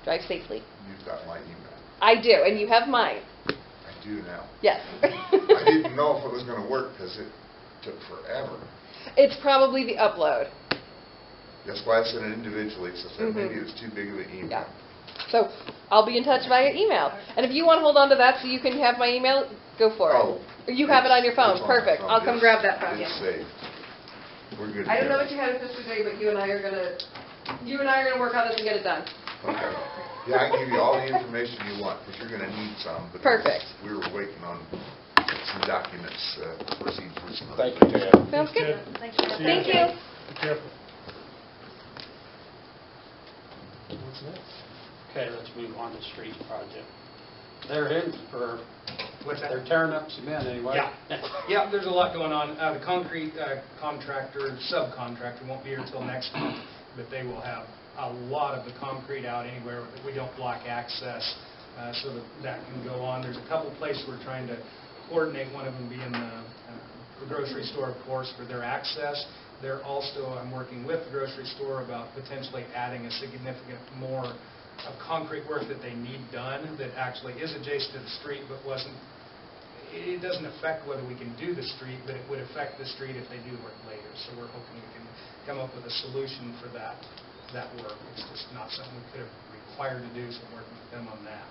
Drive safely. You've got my email. I do, and you have mine. I do now. Yes. I didn't know if it was going to work because it took forever. It's probably the upload. That's why I sent it individually, so maybe it was too big of an email. Yeah. So I'll be in touch via email. And if you want to hold on to that so you can have my email, go for it. Oh. You have it on your phone. It's on my Perfect. phone. I'll come grab that from you. It's saved. We're good to I don't know go. what you had with Mr. J, but you and I are gonna work on this and get it done. Okay. Yeah, I can give you all the information you want, but you're going to need some. because Perfect. We were waiting on some documents to proceed with some. Thank you, Ted. Sounds good. Thanks, Ted. Thank you. Be careful. What's next? Okay, let's move on to street project. They're in for, What's that? they're tearing up cement anyway. Yeah, there's a lot going on. The concrete contractor, subcontractor won't be here until next month, but they will have a lot of the concrete out anywhere that we don't block access, so that can go on. There's a couple places we're trying to coordinate, one of them being the grocery store, of course, for their access. They're also, I'm working with the grocery store about potentially adding a significant more of concrete work that they need done that actually is adjacent to the street but it doesn't affect whether we can do the street, but it would affect the street if they do work later. So we're hoping we can come up with a solution for that work. It's just not something we could have required to do, so I'm working with them on that.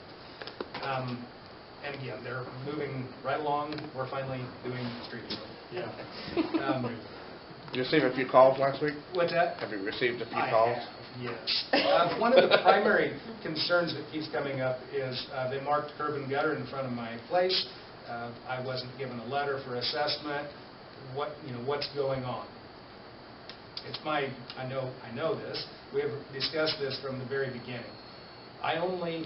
And again, they're moving right along. We're finally doing street work. Yeah. Did you receive a few calls last week? What's that? Have you received a few I calls? have, yes. One of the primary concerns that keeps coming up is they marked curb and gutter in front of my place. I wasn't given a letter for assessment. What's going on? I know this. We have discussed this from the very beginning. I only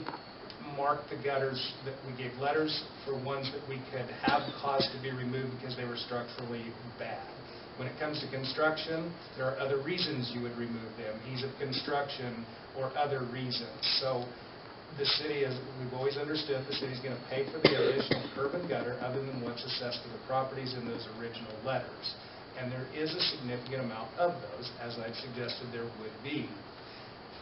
marked the gutters that we gave letters for ones that we could have caused to be removed because they were structurally bad. When it comes to construction, there are other reasons you would remove them, ease of construction or other reasons. So the city, we've always understood, the city's going to pay for the additional curb and gutter other than what's assessed to the properties in those original letters. And there is a significant amount of those, as I've suggested there would be.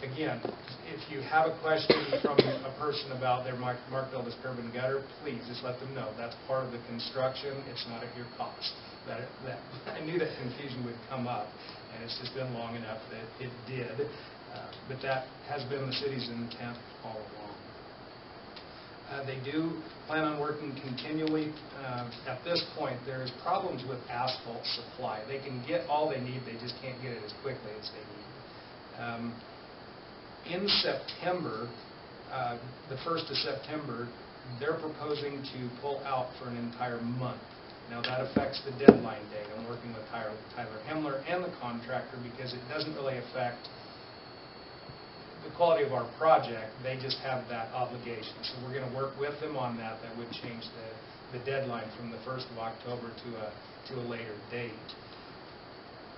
Again, if you have a question from a person about their marked bill as curb and gutter, please just let them know. That's part of the construction. It's not at your cost. I knew that confusion would come up, and it's just been long enough that it did. But that has been the city's intent all along. They do plan on working continually. At this point, there's problems with asphalt supply. They can get all they need, they just can't get it as quickly as they need. In September, the 1st of September, they're proposing to pull out for an entire month. Now, that affects the deadline date. I'm working with Tyler Hemler and the contractor because it doesn't really affect the quality of our project. They just have that obligation. So we're going to work with them on that. That would change the deadline from the 1st of October to a later date.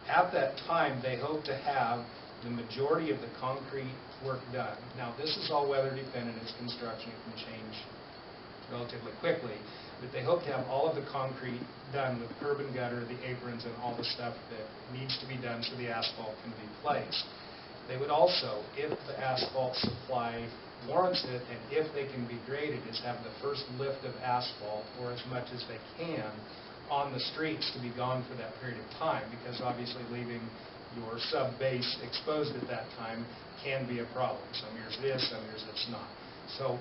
At that time, they hope to have the majority of the concrete work done. Now, this is all weather dependent. It's construction. It can change relatively quickly. But they hope to have all of the concrete done with curb and gutter, the aprons, and all the stuff that needs to be done so the asphalt can be placed. They would also, if the asphalt supply warrants it, and if they can be graded, is have the first lift of asphalt, or as much as they can, on the streets to be gone for that period of time, because obviously leaving your sub-base exposed at that time can be a problem. Some years it is, some years it's not. So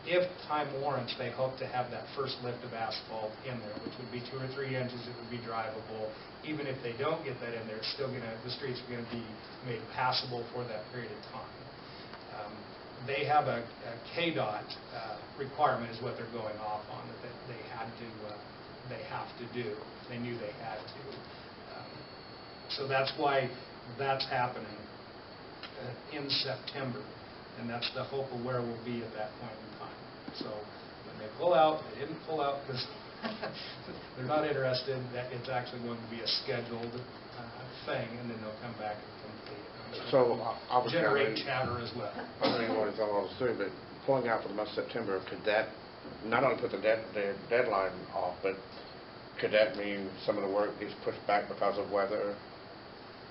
if time warrants, they hope to have that first lift of asphalt in there, which would be 2 or 3 inches. It would be drivable. Even if they don't get that in there, it's still the streets are going to be made passable for that period of time. They have a KDOT requirement, is what they're going off on, that they have to do. They knew they had to. So that's why that's happening in September. And that's the hope of where we'll be at that point in time. So when they pull out, they didn't pull out because they're not interested. That it's actually going to be a scheduled thing, and then they'll come back and complete it. So I was generate chatter as well. I don't know what it's all through, but pulling out for the month of September, could that not only put the deadline off, but could that mean some of the work is pushed back because of weather?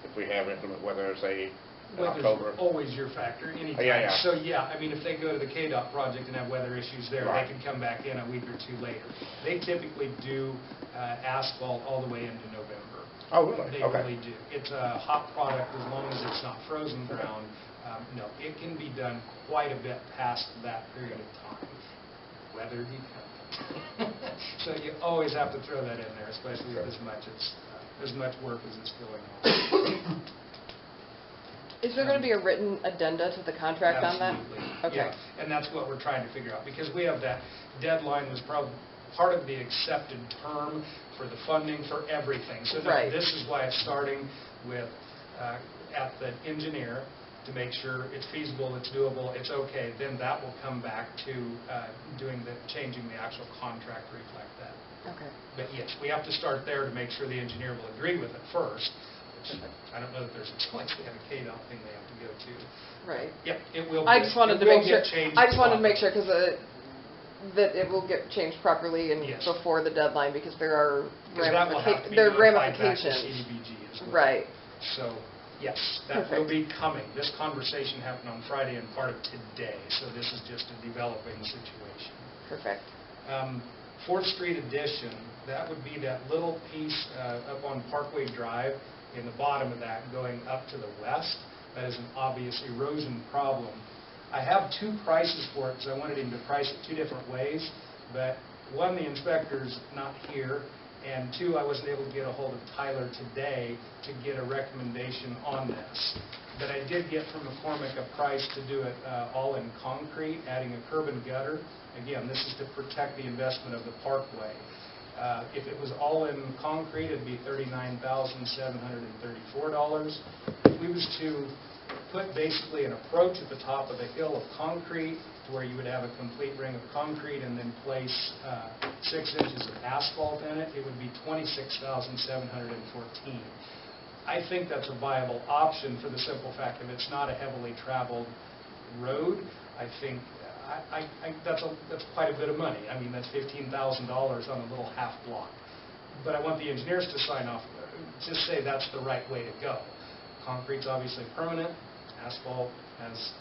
If we have inclement weather, say, October. Weather's always your factor, anytime. Yeah. So yeah, I mean, if they go to the KDOT project and have weather issues there, Right. they can come back in a week or two later. They typically do asphalt all the way into November. Oh, really? They Okay. really do. It's a hot product as long as it's not frozen ground. No, it can be done quite a bit past that period of time, weather dependent. So you always have to throw that in there, especially with as much work as it's going on. Is there going to be a written addenda to the contract on that? Absolutely. Okay. Yeah, and that's what we're trying to figure out, because we have that deadline was probably part of the accepted term for the funding for everything. So Right. this is why it's starting with, at the engineer, to make sure it's feasible, it's doable, it's okay. Then that will come back to changing the actual contract to reflect that. Okay. But yes, we have to start there to make sure the engineer will agree with it first. Which I don't know that there's a choice. They have a KDOT thing they have to go to. Right. Yep, it will. I just wanted to make sure. Changed I just wanted to make properly. sure that it will get changed properly and Yes. before the deadline, because there are 'Cause that will have to be there are notified back to ramifications. CDBG as well. Right. So, yes, that will be coming. This conversation happened on Friday and part of today, so this is just a developing situation. Perfect. 4th Street addition, that would be that little piece up on Parkway Drive in the bottom of that going up to the west. That is an obvious erosion problem. I have 2 prices for it because I wanted him to price it 2 different ways, but one, the inspector's not here, and 2, I wasn't able to get a hold of Tyler today to get a recommendation on this. But I did get from McCormick a price to do it all in concrete, adding a curb and gutter. Again, this is to protect the investment of the parkway. If it was all in concrete, it'd be $39,734. If we was to put basically an approach at the top of the hill of concrete to where you would have a complete ring of concrete and then place 6 inches of asphalt in it, it would be $26,714. I think that's a viable option for the simple fact that it's not a heavily traveled road. I think that's quite a bit of money. I mean, that's $15,000 on a little half block. But I want the engineers to sign off, just say that's the right way to go. Concrete's obviously permanent. Asphalt has,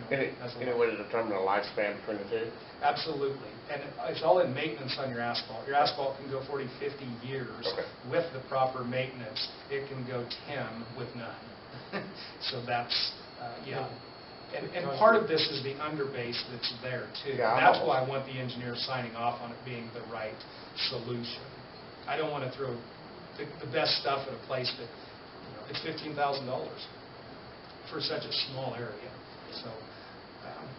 Any way to determine the lifespan between the two? Absolutely. And it's all in maintenance on your asphalt. Your asphalt can go 40, 50 years Okay. with the proper maintenance. It can go 10 with none. So that's, yeah. And part of this is the underbase that's there, too. Yeah, That's why I want the engineer signing off on it being the right solution. I don't want to throw the best stuff at a place that, it's $15,000 for such a small area. So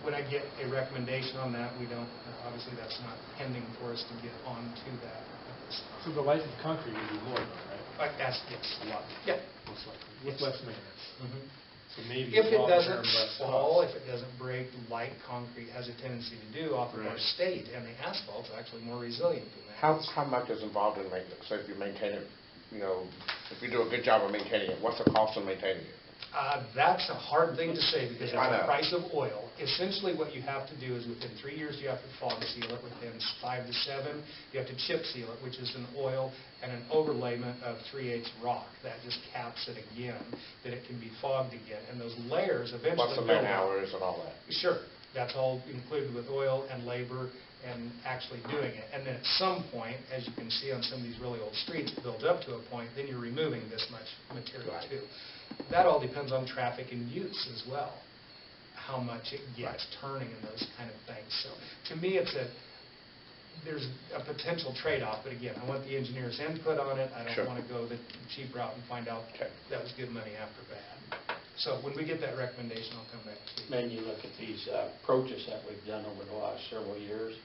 when I get a recommendation on that, we don't, obviously that's not pending for us to get on to that at this time. So the life of concrete would be more, though, right? Yes, a lot. Yeah. Most likely, with less maintenance. Mhm. So maybe If it long-term doesn't less fall, cost. if it doesn't break, light concrete has a tendency to do off of our Right. state, and the asphalt's actually more resilient than that. How much is involved in maintenance? So if you maintain it, if you do a good job of maintaining it, what's the cost of maintaining it? That's a hard thing to say because of I the know. price of oil. Essentially, what you have to do is within 3 years, you have to fog seal it. Within 5 to 7, you have to chip seal it, which is an oil and an overlayment of 3/8 rock. That just caps it again, that it can be fogged again. And those layers eventually What's the build man up. hours and all that? Sure. That's all included with oil and labor and actually doing it. And then at some point, as you can see on some of these really old streets, it builds up to a point, then you're removing this much material Right. too. That all depends on traffic and use as well, how much it gets turning and those kind of things. So to me, there's a potential trade-off, but again, I want the engineer's input on it. I don't Sure. want to go the cheap route and find out Okay. that was good money after bad. So when we get that recommendation, I'll come back to you. Then you look at these approaches that we've done over the last several years,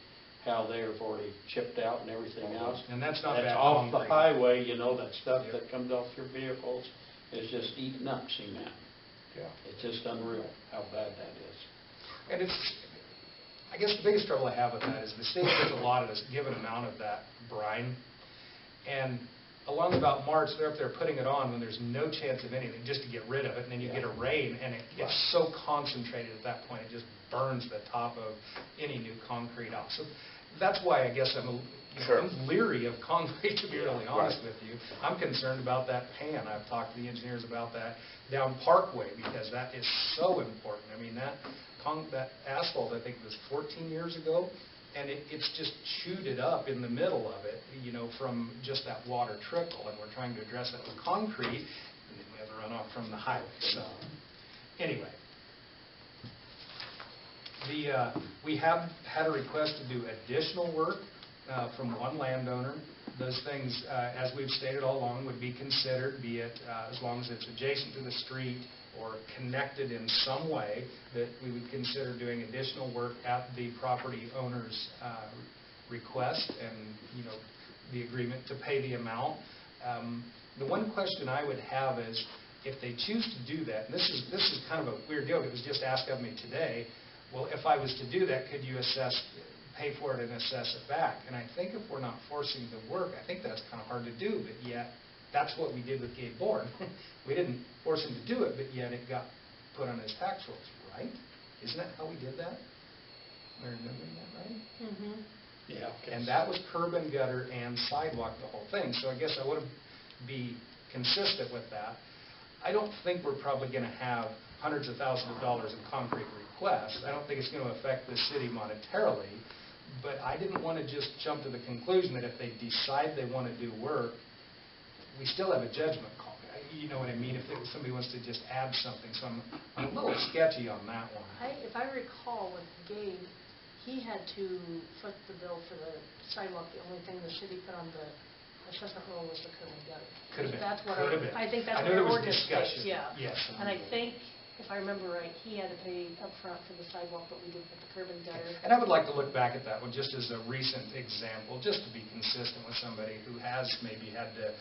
how they've already chipped out and everything else. And that's not That's bad off the concrete. highway, that stuff Yep. that comes off your vehicles is just eating up cement. Yeah. It's just unreal how bad that is. And I guess the biggest trouble I have with that is the state gets allotted a given amount of that brine, and along about March, they're up there putting it on when there's no chance of anything, just to get rid of it, and then you get a rain, and it gets so concentrated at that point, it just burns the top of any new concrete off. So that's why I guess I'm Sure. I'm leery of concrete, to be really honest Right. with you. I'm concerned about that pan. I've talked to the engineers about that down Parkway, because that is so important. I mean, that asphalt, I think, was 14 years ago, and it's just chewed it up in the middle of it, you know, from just that water trickle, and we're trying to address it with concrete, and then we have a runoff from the highway. So, anyway, we have had a request to do additional work from one landowner. Those things, as we've stated all along, would be considered, be it as long as it's adjacent to the street or connected in some way, that we would consider doing additional work at the property owner's request and, you know, the agreement to pay the amount. The one question I would have is, if they choose to do that, and this is kind of a weird deal, it was just asked of me today, well, if I was to do that, could you pay for it and assess it back? And I think if we're not forcing the work, I think that's kind of hard to do, but yet that's what we did with Gabe Bourne. We didn't force him to do it, but yet it got put on his tax rolls, right? Isn't that how we did that? Am I remembering that right? Mm-hmm. Yeah. And that was curb and gutter and sidewalk, the whole thing. So I guess I want to be consistent with that. I don't think we're probably going to have hundreds of thousands of dollars in concrete requests. I don't think it's going to affect the city monetarily, but I didn't want to just jump to the conclusion that if they decide they want to do work, we still have a judgment call. You know what I mean? If somebody wants to just add something. So I'm a little sketchy on that one. If I recall with Gabe, he had to foot the bill for the sidewalk. The only thing the city put on the assessment roll was the curb and gutter. Could have been. That's what Could have been. I think that's I what know our there was ordinance discussion. states, yeah. Yes. And I think, if I remember right, he had to pay up front for the sidewalk, but we did put the curb and gutter. And I would like to look back at that one just as a recent example, just to be consistent with somebody who has maybe had to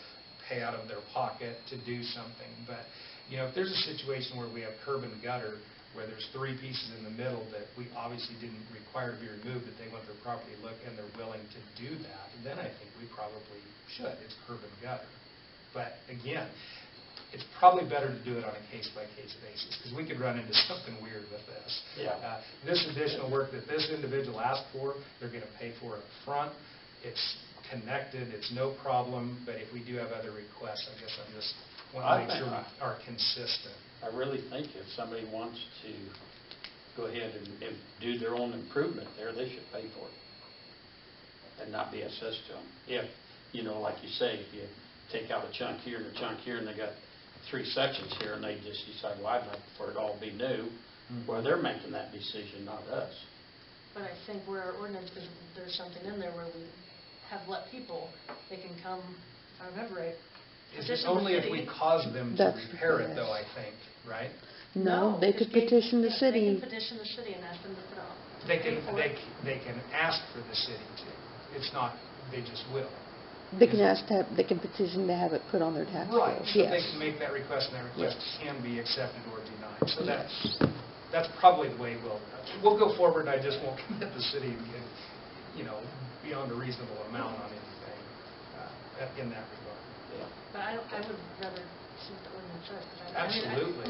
pay out of their pocket to do something. But, you know, if there's a situation where we have curb and gutter, where there's three pieces in the middle that we obviously didn't require to be removed, that they want their property look and they're willing to do that, then I think we probably should. It's curb and gutter. But again, it's probably better to do it on a case-by-case basis, because we could run into something weird with this. Yeah. This additional work that this individual asked for, they're going to pay for it up front. It's connected, it's no problem, but if we do have other requests, I guess I'm just want to make sure we are consistent. I really think if somebody wants to go ahead and do their own improvement there, they should pay for it and not be assessed to them. If, you know, like you say, if you take out a chunk here and a chunk here and they got 3 sections here and they just decide, well, I'd like for it all to be new, well, they're making that decision, not us. But I think where our ordinance, there's something in there where we have let people, they can come, if I remember right, Is it only if we cause them to repair it, though, I think, right? No, they could petition the city. They can petition the city and ask them to put on. They can ask for the city to. It's not, they just will. They can they can petition to have it put on their tax Right, rolls, so they yes. can make that request, and that request Yes. can be accepted or denied. So that's probably the way we'll go forward. I just won't commit the city, you know, beyond a reasonable amount on anything in that regard. Yeah. But I would rather see what the ordinance says. Absolutely.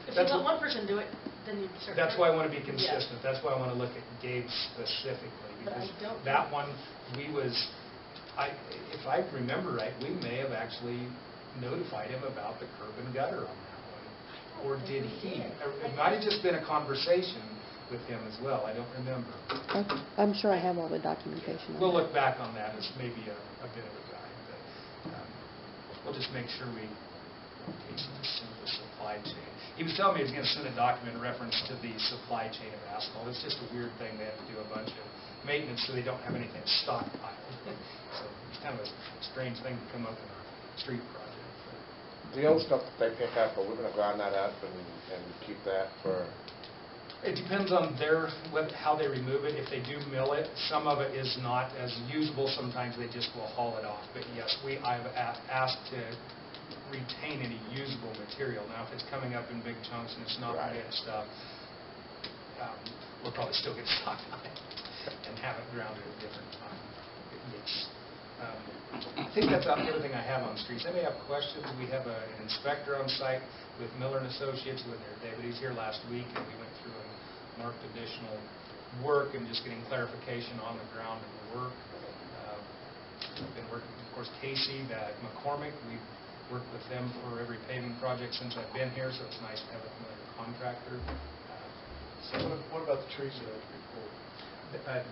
If you let one person do it, then you certainly. That's why I want to be consistent. That's why I want to look at Gabe specifically, But I because don't that one, if I remember right, we may have actually notified him about the curb and gutter on that one. Or did he? It might have just been a conversation with him as well. I don't remember. I'm sure I have all the documentation on We'll that. look back on that as maybe a bit of a guide, but we'll just make sure we send the supply chain. He was telling me he was going to send a document in reference to the supply chain of asphalt. It's just a weird thing. They have to do a bunch of maintenance so they don't have anything stockpiled. So it's kind of a strange thing to come up in a street project. The old stuff that they pick up, are we going to grind that up and keep that for? It depends on how they remove it. If they do mill it, some of it is not as usable. Sometimes they just will haul it off. But yes, I've asked to retain any usable material. Now, if it's coming up in big chunks and it's not good stuff, we'll probably still get stock on it and have it ground at a different time. Yes. I think that's everything I have on streets. Anybody have questions? We have an inspector on site with Miller and Associates with their deputies here last week, and we went through and marked additional work and just getting clarification on the ground of the work. I've been working, of course, Casey at McCormick. We've worked with them for every paving project since I've been here, so it's nice to have a familiar contractor. What about the trees that have to be pulled?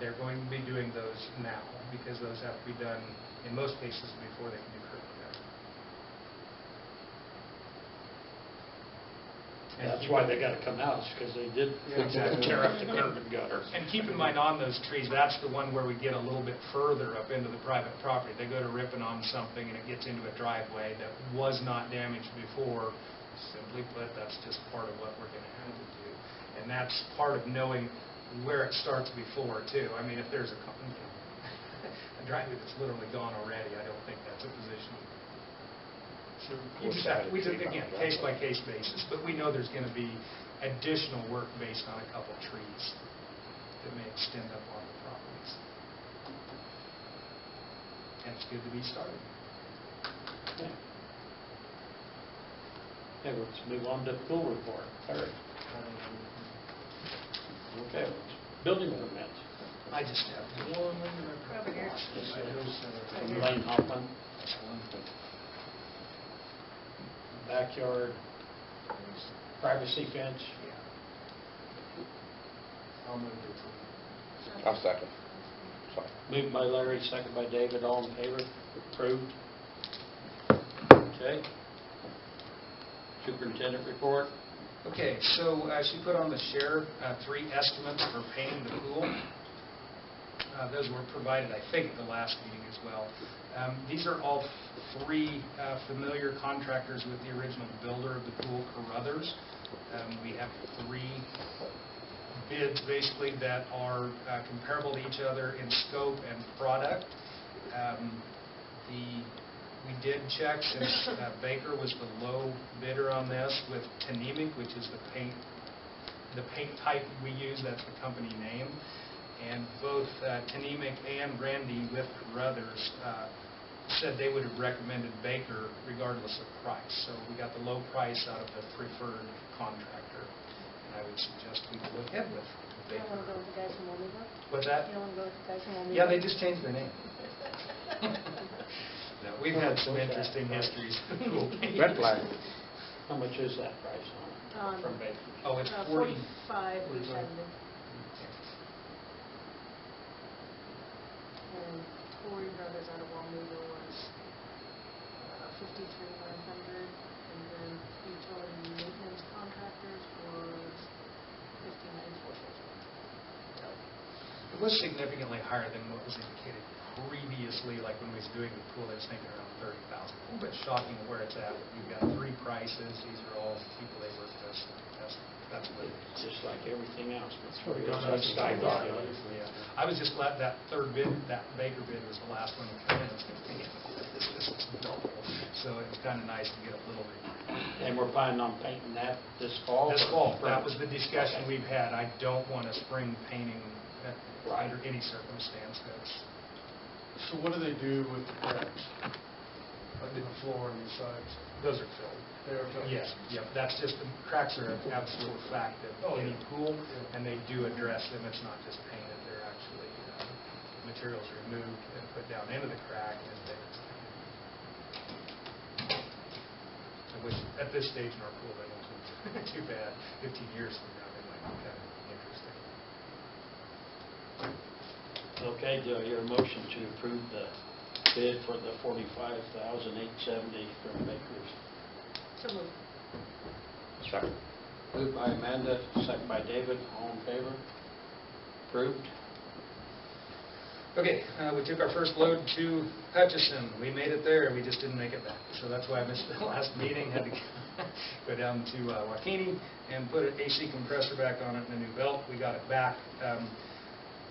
They're going to be doing those now, because those have to be done, in most cases, before they can do curb and gutter. That's why they gotta come out, because they did Exactly. tear up the curb and gutter. And keep in mind, on those trees, that's the one where we get a little bit further up into the private property. They go to ripping on something and it gets into a driveway that was not damaged before. Simply put, that's just part of what we're going to have to do. And that's part of knowing where it starts before, too. I mean, if there's a driveway that's literally gone already, I don't think that's a position. We just, again, case-by-case basis, but we know there's going to be additional work based on a couple trees that may extend up on the properties. And it's good to be started. Okay. Okay, let's move on to pool report. Larry. Okay, building permits. I just have one Over here. Lane Hoffman. Backyard privacy fence. I'll move to approve. I'll second. Sorry. Moved by Larry, second by David, all in favor? Approved. Okay. Superintendent report. Okay, so she put on the share 3 estimates for painting the pool. Those were provided, I think, at the last meeting as well. These are all 3 familiar contractors with the original builder of the pool, Carruthers. We have 3 bids, basically, that are comparable to each other in scope and product. We did check, since Baker was the low bidder on this, with Tnemec, which is the paint type we use. That's the company name. And both Tnemec and Randy with Carruthers said they would have recommended Baker regardless of price. So we got the low price out of the preferred contractor. And I would suggest we go ahead with You don't want to Baker. go with the guys from Womega? What's that? You don't want to go with the guys from Womega? Yeah, they just changed their name. No, we've had some interesting histories. Red flag. How much is that price on it from Baker? Oh, it's 45, 45. 870. And Corey Brothers out of Wamega was 53,900, and then utility maintenance contractors was 59,450. It was significantly higher than what was indicated previously, like when we was doing the pool, they was thinking around 30,000. A little bit shocking where it's at. We've got 3 prices. These are all people they worked with. That's what it is. Just like everything else. Sort of gone up It's skyrocketed. Yeah. I was just glad that 3rd bid, that Baker bid, was the last one to come in. This is double. So it was kind of nice to get a little bit. And we're planning on painting that this fall? This or fall, spring? that was the discussion Okay. we've had. I don't want a spring painting Right. under any circumstance. So what do they do with the cracks? Like in the floor and the sides? Those are filled. They are filled? Yes, yep, that's just, the cracks are an absolute fact of any pool, and they do address them. It's not just painted, they're actually, materials removed and put down into the crack, and then it's painted. Which, at this stage in our pool, they don't look too bad. 15 years from now, they might be kind of interesting. Okay, do I hear a motion to approve the bid for the $45,870 from Baker's? So moved. Second. Moved by Amanda, second by David, all in favor? Approved. Okay, we took our first load to Hutchison. We made it there, we just didn't make it back. So that's why I missed the last meeting, had to go down to Waukene and put an AC compressor back on it and a new belt. We got it back.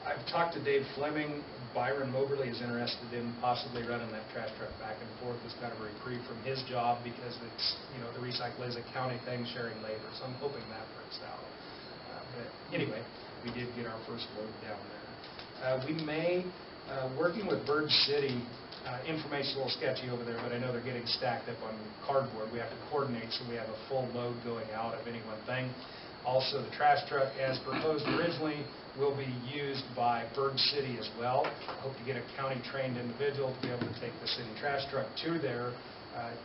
I've talked to Dave Fleming. Byron Moberly is interested in possibly running that trash truck back and forth as kind of a reprieve from his job, because it's, the recycle is a county thing, sharing labor, so I'm hoping that works out. But anyway, we did get our first load down there. We may, working with Bird City, information's a little sketchy over there, but I know they're getting stacked up on cardboard. We have to coordinate so we have a full load going out of any one thing. Also, the trash truck, as proposed originally, will be used by Bird City as well. I hope to get a county-trained individual to be able to take the city trash truck to there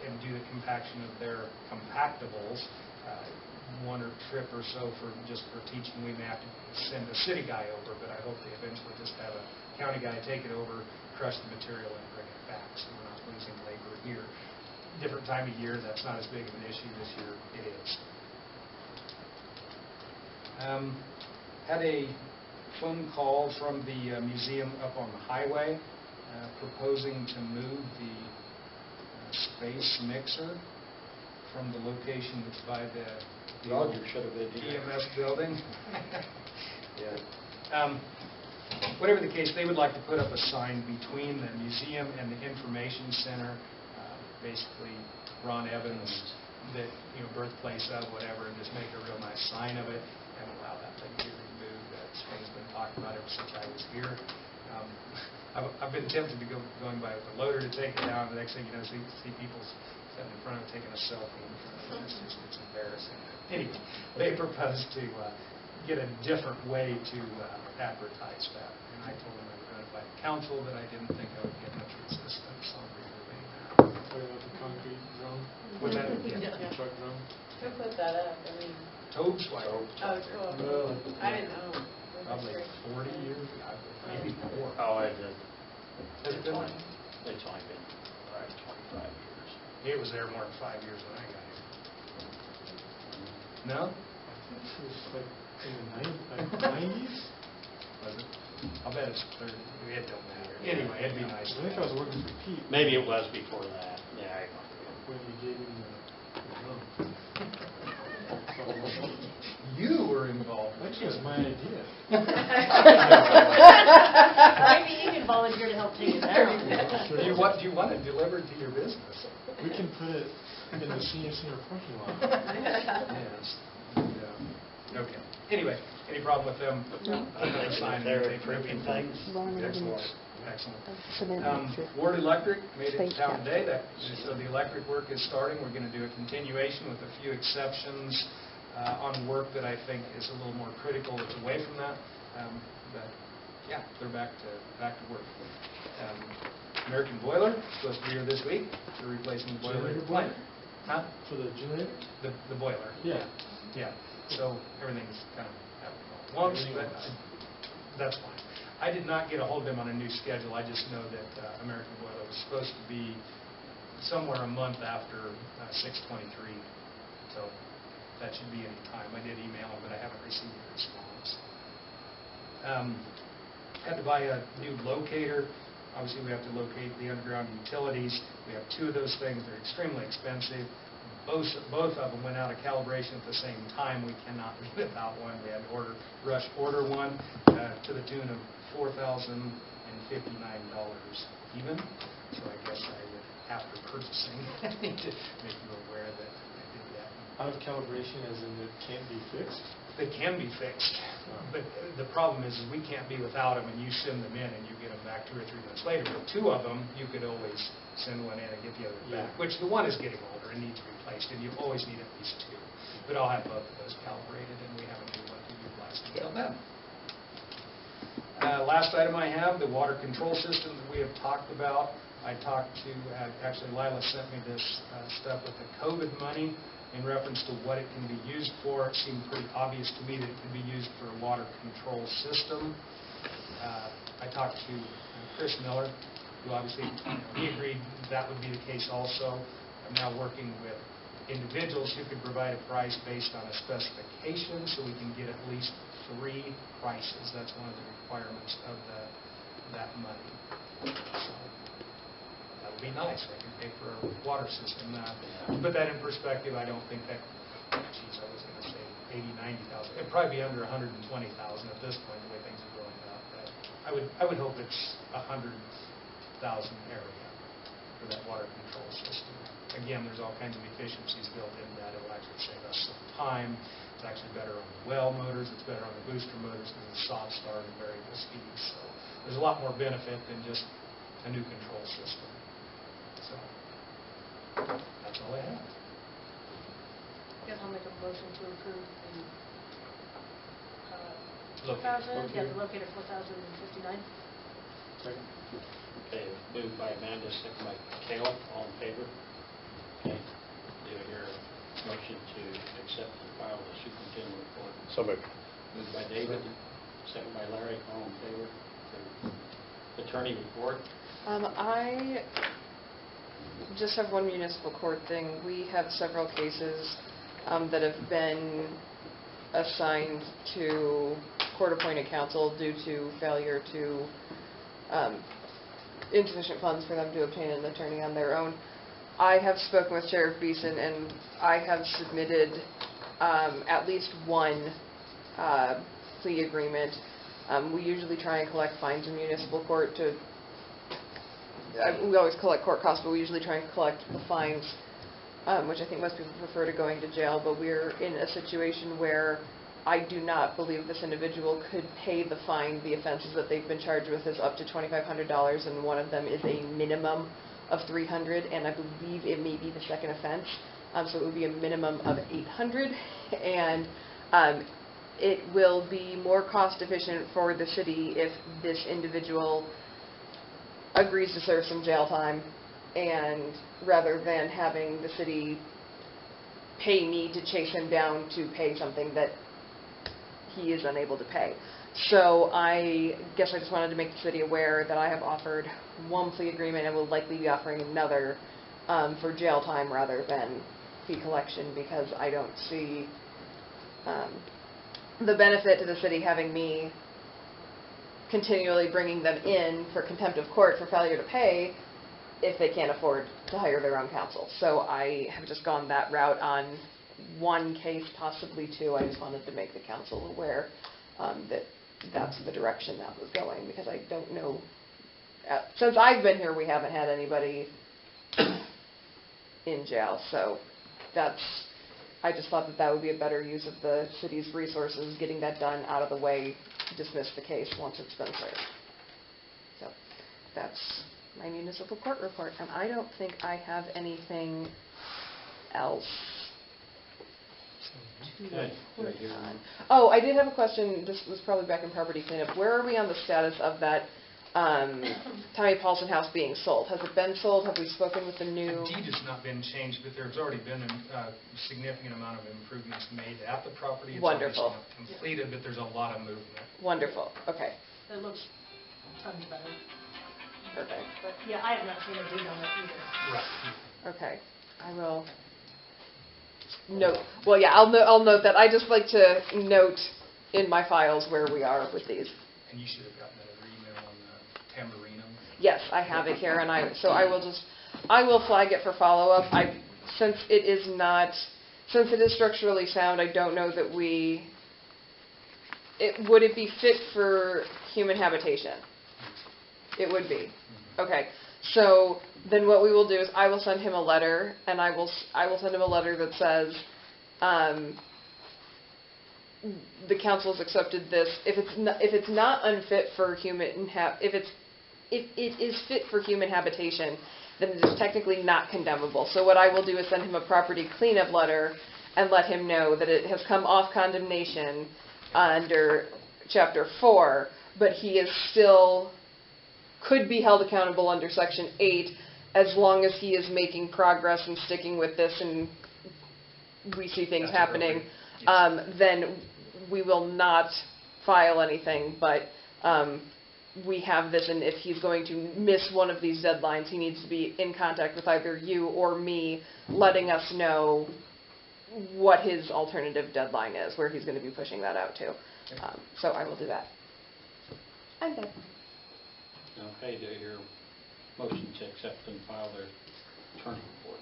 and do the compaction of their compactables, one or trip or so just for teaching. We may have to send a city guy over, but I hope they eventually just have a county guy take it over, crush the material, and bring it back, so we're not losing labor here. Different time of year, that's not as big of an issue. This year, it is. Had a phone call from the museum up on the highway proposing to move the space mixer from the location that's by the Roger should have been here. EMS building. Yeah. Whatever the case, they would like to put up a sign between the museum and the information center, basically Ron Evans, the birthplace of whatever, and just make a real nice sign of it and allow that thing to be removed. That thing's been talked about ever since I was here. I've been tempted to going by with the loader to take it down. The next thing you know, see people sitting in front of it taking a selfie in front of it. It's embarrassing. Anyway, they proposed to get a different way to advertise that. And I told them I would run it by the council, but I didn't think I would get much resistance on removing that. Talking about the concrete drum? Was that? The truck drum? Who put that up? I mean, Toad's White. oh, cool. Really? I didn't know. Probably 40 years, maybe more. Oh, Has it been? it's only been probably 25 years. It was there more than 5 years when I got here. No? I think it was like in the 90s? Was it? I'll bet it's 30. It don't matter. Anyway, it'd be nice. I think I was working for Pete. Maybe it was before that. Yeah, When you gave him the drum. You were involved. Actually, it was my idea. Maybe you can volunteer to help take it down. Do you want it delivered to your business? We can put it in the senior center parking lot. Yes. Okay. Anyway, any problem with them? I think they're improving things. Excellent. Excellent. Cement. Ward Electric made it Space to town Camp. today. So the electric work is starting. We're going to do a continuation with a few exceptions on work that I think is a little more critical that's away from that. But yeah, they're back to work. American Boiler supposed to be here this week. They're replacing the boiler. Generator boiler? Huh? For the generator? The boiler. Yeah. Yeah. So everything's kind of happening all at once, but that's fine. I did not get a hold of them on a new schedule. I just know that American Boiler was supposed to be somewhere a month after 6/23. So that should be any time. I did email them, but I haven't received a response. Had to buy a new locator. Obviously, we have to locate the underground utilities. We have two of those things. They're extremely expensive. Both of them went out of calibration at the same time. We cannot live without one. We had to rush order one to the tune of $4,059 even. So I guess I would, after purchasing, need to make you aware that I did that. Out of calibration as in it can't be fixed? They can be fixed, but the problem is we can't be without them, and you send them in and you get them back 2 or 3 months later. But two of them, you could always send one in and get the other back, which the one is getting older and needs replaced, and you always need at least 2. But I'll have both of those calibrated, and we have a new one to utilize until then. Last item I have, the water control system that we have talked about. I talked to, actually Lila sent me this stuff with the COVID money in reference to what it can be used for. It seemed pretty obvious to me that it could be used for a water control system. I talked to Chris Miller, who obviously, he agreed that would be the case also. I'm now working with individuals who could provide a price based on a specification, so we can get at least 3 prices. That's one of the requirements of that money. So that would be nice. I can pay for a water system. To put that in perspective, I don't think that, geez, I was going to say 80,000, 90,000. It'd probably be under 120,000 at this point, the way things are going up. But I would hope it's 100,000 area for that water control system. Again, there's all kinds of efficiencies built into that. It will actually save us some time. It's actually better on the well motors. It's better on the booster motors because it's soft start and variable speeds. So there's a lot more benefit than just a new control system. So that's all I have. Guess I'll make a motion to approve the Locator. 4,000, the locator 4,059. Second. Okay, moved by Amanda, second by Cale. All in favor? Okay. Do I hear a motion to accept and file the superintendent report. So moved. Moved by David, second by Larry, all in favor. The attorney report. I just have one municipal court thing. We have several cases that have been assigned to court-appointed counsel due to failure to, insufficient funds for them to obtain an attorney on their own. I have spoken with Sheriff Beeson, and I have submitted at least one plea agreement. We usually try and collect fines in municipal court we always collect court costs, but we usually try and collect the fines, which I think most people prefer to going to jail, but we're in a situation where I do not believe this individual could pay the fine. The offenses that they've been charged with is up to $2,500, and one of them is a minimum of $300, and I believe it may be the second offense, so it would be a minimum of $800, and it will be more cost efficient for the city if this individual agrees to serve some jail time, and rather than having the city pay me to chase him down to pay something that he is unable to pay. So I guess I just wanted to make the city aware that I have offered one plea agreement and will likely be offering another for jail time rather than fee collection, because I don't see the benefit to the city having me continually bringing them in for contempt of court for failure to pay if they can't afford to hire their own counsel. So I have just gone that route on one case, possibly two. I just wanted to make the council aware that that's the direction that was going, because I don't know. Since I've been here, we haven't had anybody in jail. So I just thought that would be a better use of the city's resources, getting that done out of the way, dismiss the case once it's been served. So that's my municipal court report, and I don't think I have anything else to report on. Oh, I did have a question. This was probably back in property cleanup. Where are we on the status of that Tommy Paulson house being sold? Has it been sold? Have we spoken with the new? The deed has not been changed, but there's already been a significant amount of improvements made at the property. It's Wonderful. obviously not completed, but there's a lot of movement. Wonderful. Okay. It looks tons better. Perfect. But yeah, I have not seen a deed on it either. Right. Okay. I will note. Well, yeah, I'll note that. I just like to note in my files where we are with these. And you should have gotten another email on the Tamburino. Yes, I have it here, and I will flag it for follow-up. Since it is structurally sound, I don't know that would it be fit for human habitation? It would be. Okay. So then what we will do is I will send him a letter, and I will send him a letter that says the council's accepted this. If it's not unfit for human if it is fit for human habitation, then it is technically not condemnable. So what I will do is send him a property cleanup letter and let him know that it has come off condemnation under Chapter 4, but he is still could be held accountable under Section 8 as long as he is making progress and sticking with this, and we see things happening. Then we will not file anything, but we have this, and if he's going to miss one of these deadlines, he needs to be in contact with either you or me, letting us know what his alternative deadline is, where he's going to be pushing that out to. So I will do that. I'm done. Okay, do I hear a motion to accept and file their attorney report?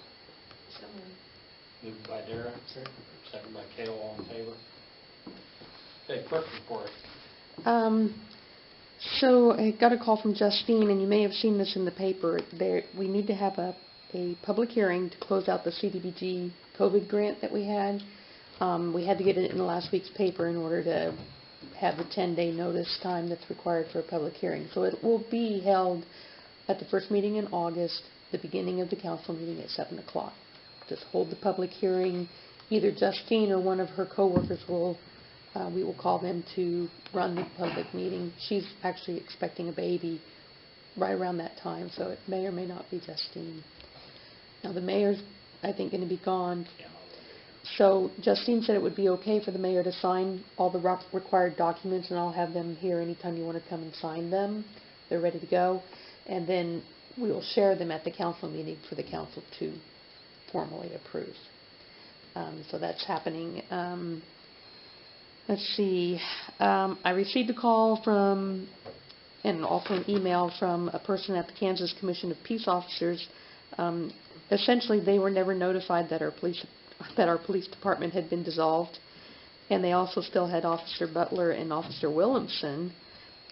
So, Moved by Dara, second by Cale, all in favor. Okay, clerk report. So I got a call from Justine, and you may have seen this in the paper. We need to have a public hearing to close out the CDBG COVID grant that we had. We had to get it in last week's paper in order to have the 10-day notice time that's required for a public hearing. So it will be held at the first meeting in August, the beginning of the council meeting at 7 o'clock. Just hold the public hearing. Either Justine or one of her coworkers we will call them to run the public meeting. She's actually expecting a baby right around that time, so it may or may not be Justine. Now the mayor's, I think, going to be gone. So Justine said it would be okay for the mayor to sign all the required documents, and I'll have them here anytime you want to come and sign them. They're ready to go. And then we will share them at the council meeting for the council to formally approve. So that's happening. Let's see. I received a call from, and also an email from a person at the Kansas Commission of Peace Officers. Essentially, they were never notified that our police department had been dissolved, and they also still had Officer Butler and Officer Williamson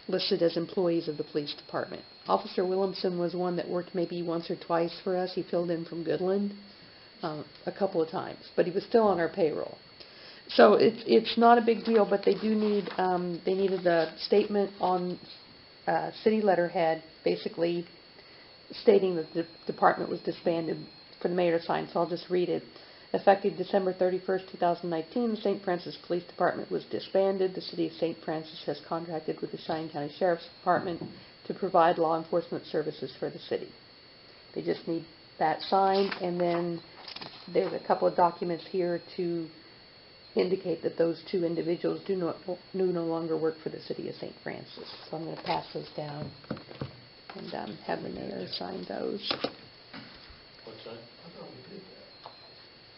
listed as employees of the police department. Officer Williamson was one that worked maybe once or twice for us. He filled in from Goodland a couple of times, but he was still on our payroll. So it's not a big deal, but they do need, they needed a statement on city letterhead, basically stating that the department was disbanded for the mayor to sign, so I'll just read it. Effective December 31st, 2019, the St. Francis Police Department was disbanded. The City of St. Francis has contracted with the Cheyenne County Sheriff's Department to provide law enforcement services for the city. They just need that signed, and then there's a couple of documents here to indicate that those two individuals do no longer work for the City of St. Francis. So I'm going to pass those down and have the mayor sign those. What's that?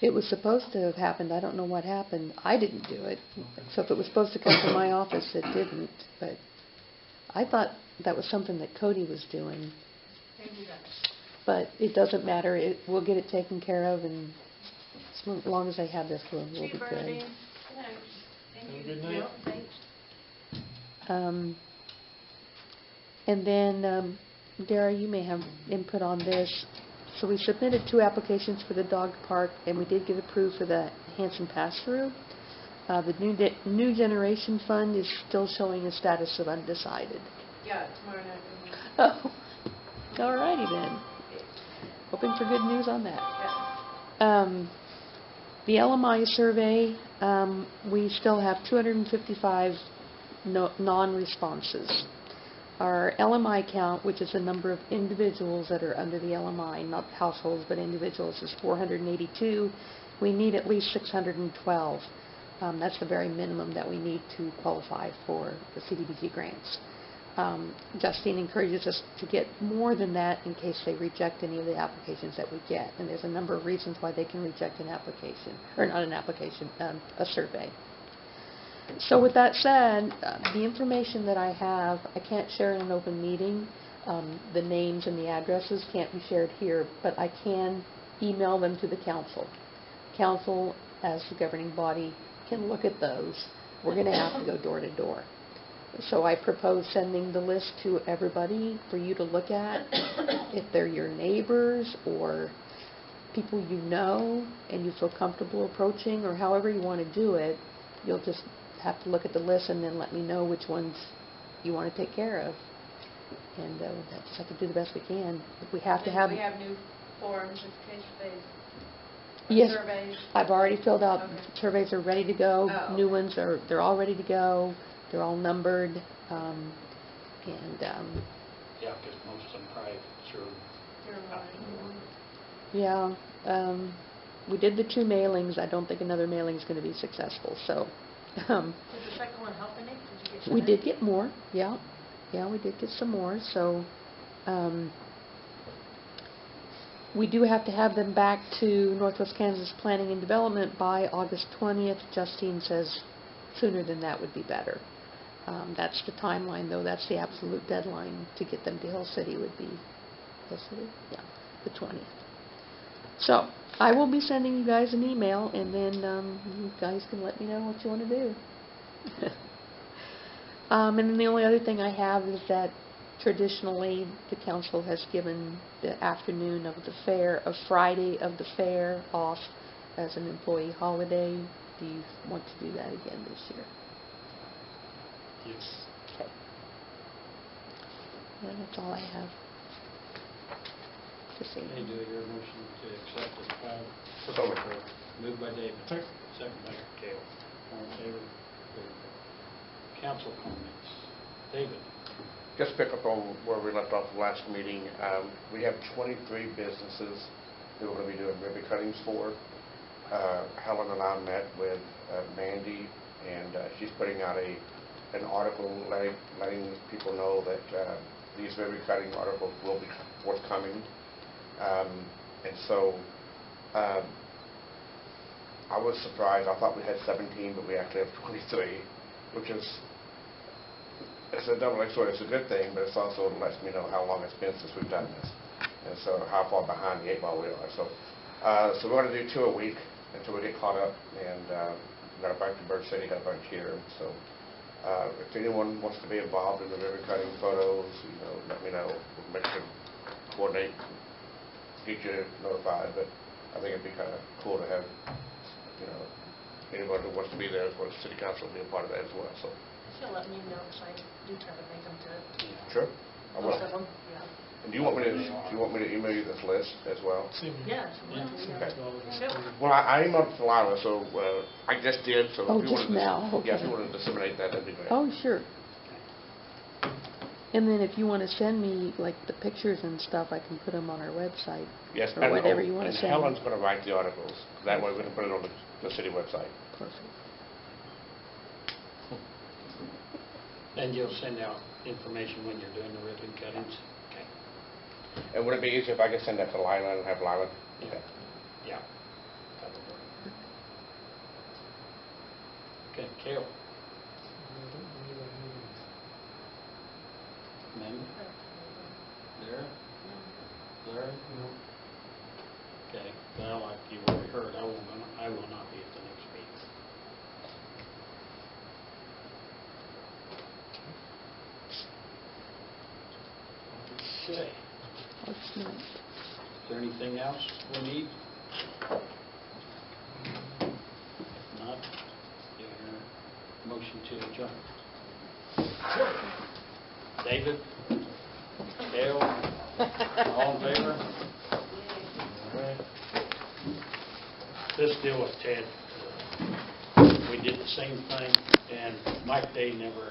It was supposed to have happened. I don't know what happened. I didn't do it. So if it was supposed to come from my office, it didn't. But I thought that was something that Cody was doing. But it doesn't matter. We'll get it taken care of, and as long as I have this, we'll be good. Have a good night. And then, Dara, you may have input on this. So we submitted 2 applications for the dog park, and we did get approved for the Hanson pass-through. The New Generation Fund is still showing a status of undecided. Yeah, tomorrow night. Oh, all righty then. Hoping for good news on that. Yeah. The LMI survey, we still have 255 non-responses. Our LMI count, which is the number of individuals that are under the LMI, not households but individuals, is 482. We need at least 612. That's the very minimum that we need to qualify for the CDBG grants. Justine encourages us to get more than that in case they reject any of the applications that we get. And there's a number of reasons why they can reject an application, or not an application, a survey. So with that said, the information that I have, I can't share in an open meeting. The names and the addresses can't be shared here, but I can email them to the council. Council, as the governing body, can look at those. We're going to have to go door to door. So I propose sending the list to everybody for you to look at. If they're your neighbors or people you know and you feel comfortable approaching, or however you want to do it, you'll just have to look at the list and then let me know which ones you want to take care of. And we'll just have to do the best we can. If we have to have... Do we have new forms in case they... Yes, surveys? I've already filled out. Okay. Surveys are ready to go. Oh, New okay. ones they're all ready to go. They're all numbered. Yeah, because most of them probably Yeah, we did the 2 mailings. I don't think another mailing is going to be successful. So Did the second one help any? Did you get some? we did get more. Yeah, we did get some more. So we do have to have them back to Northwest Kansas Planning and Development by August 20th. Justine says sooner than that would be better. That's the timeline, though. That's the absolute deadline to get them to Hill City would be, Hill City? Yeah, the 20th. So I will be sending you guys an email, and then you guys can let me know what you want to do. And then the only other thing I have is that traditionally the council has given the afternoon of the fair, a Friday of the fair, off as an employee holiday. Do you want to do that again this year? Yes. Okay. Yeah, that's all I have to say. Hey, do I hear a motion to accept this file? So moved. Moved by David. Second by Cale. All in favor? Council comments. David? Just pick up on where we left off the last meeting. We have 23 businesses that we're going to be doing ribbon cuttings for. Helen and I met with Mandy, and she's putting out an article letting people know that these ribbon cutting articles will be forthcoming. And so I was surprised. I thought we had 17, but we actually have 23, which is, it's a double-edged sword. It's a good thing, but it's also lets me know how long it's been since we've done this, and so how far behind the 8 ball we are. So we're going to do 2 a week until we get caught up, and we've got a bunch in Bird City, got a bunch here. So if anyone wants to be involved in the ribbon cutting photos, let me know. We'll make sure to coordinate, get you notified. But I think it'd be kind of cool to have, anyone who wants to be there, as well as city council, be a part of that as well. So. She'll let me know, because I do try to make them to Sure. I will. most of them, yeah. And do you want me to email you this list as well? Yeah, Okay. sure. Well, I emailed it to Lila, so I just did. So Oh, if you just wanted now, to, yeah, if okay. you wanted to disseminate that, that'd be great. Oh, sure. And then if you want to send me, like, the pictures and stuff, I can put them on our website. Yes, or whatever you want to and send me. Helen's going to write the articles. That way we can put it on the city website. Perfect. And you'll send out information when you're doing the ribbon cuttings? Okay. And would it be easier if I could send that to Lila and have Lila? Okay. Yeah. That'll work. Okay, Carol. Amanda? There? Larry? Okay, well, like you already heard, I will not be at the next meeting. Okay. What's next? Is there anything else we need? If not, your motion to adjourn. David? Dale? All in favor? All right. This deal with Ted, we did the same thing, and Mike Day never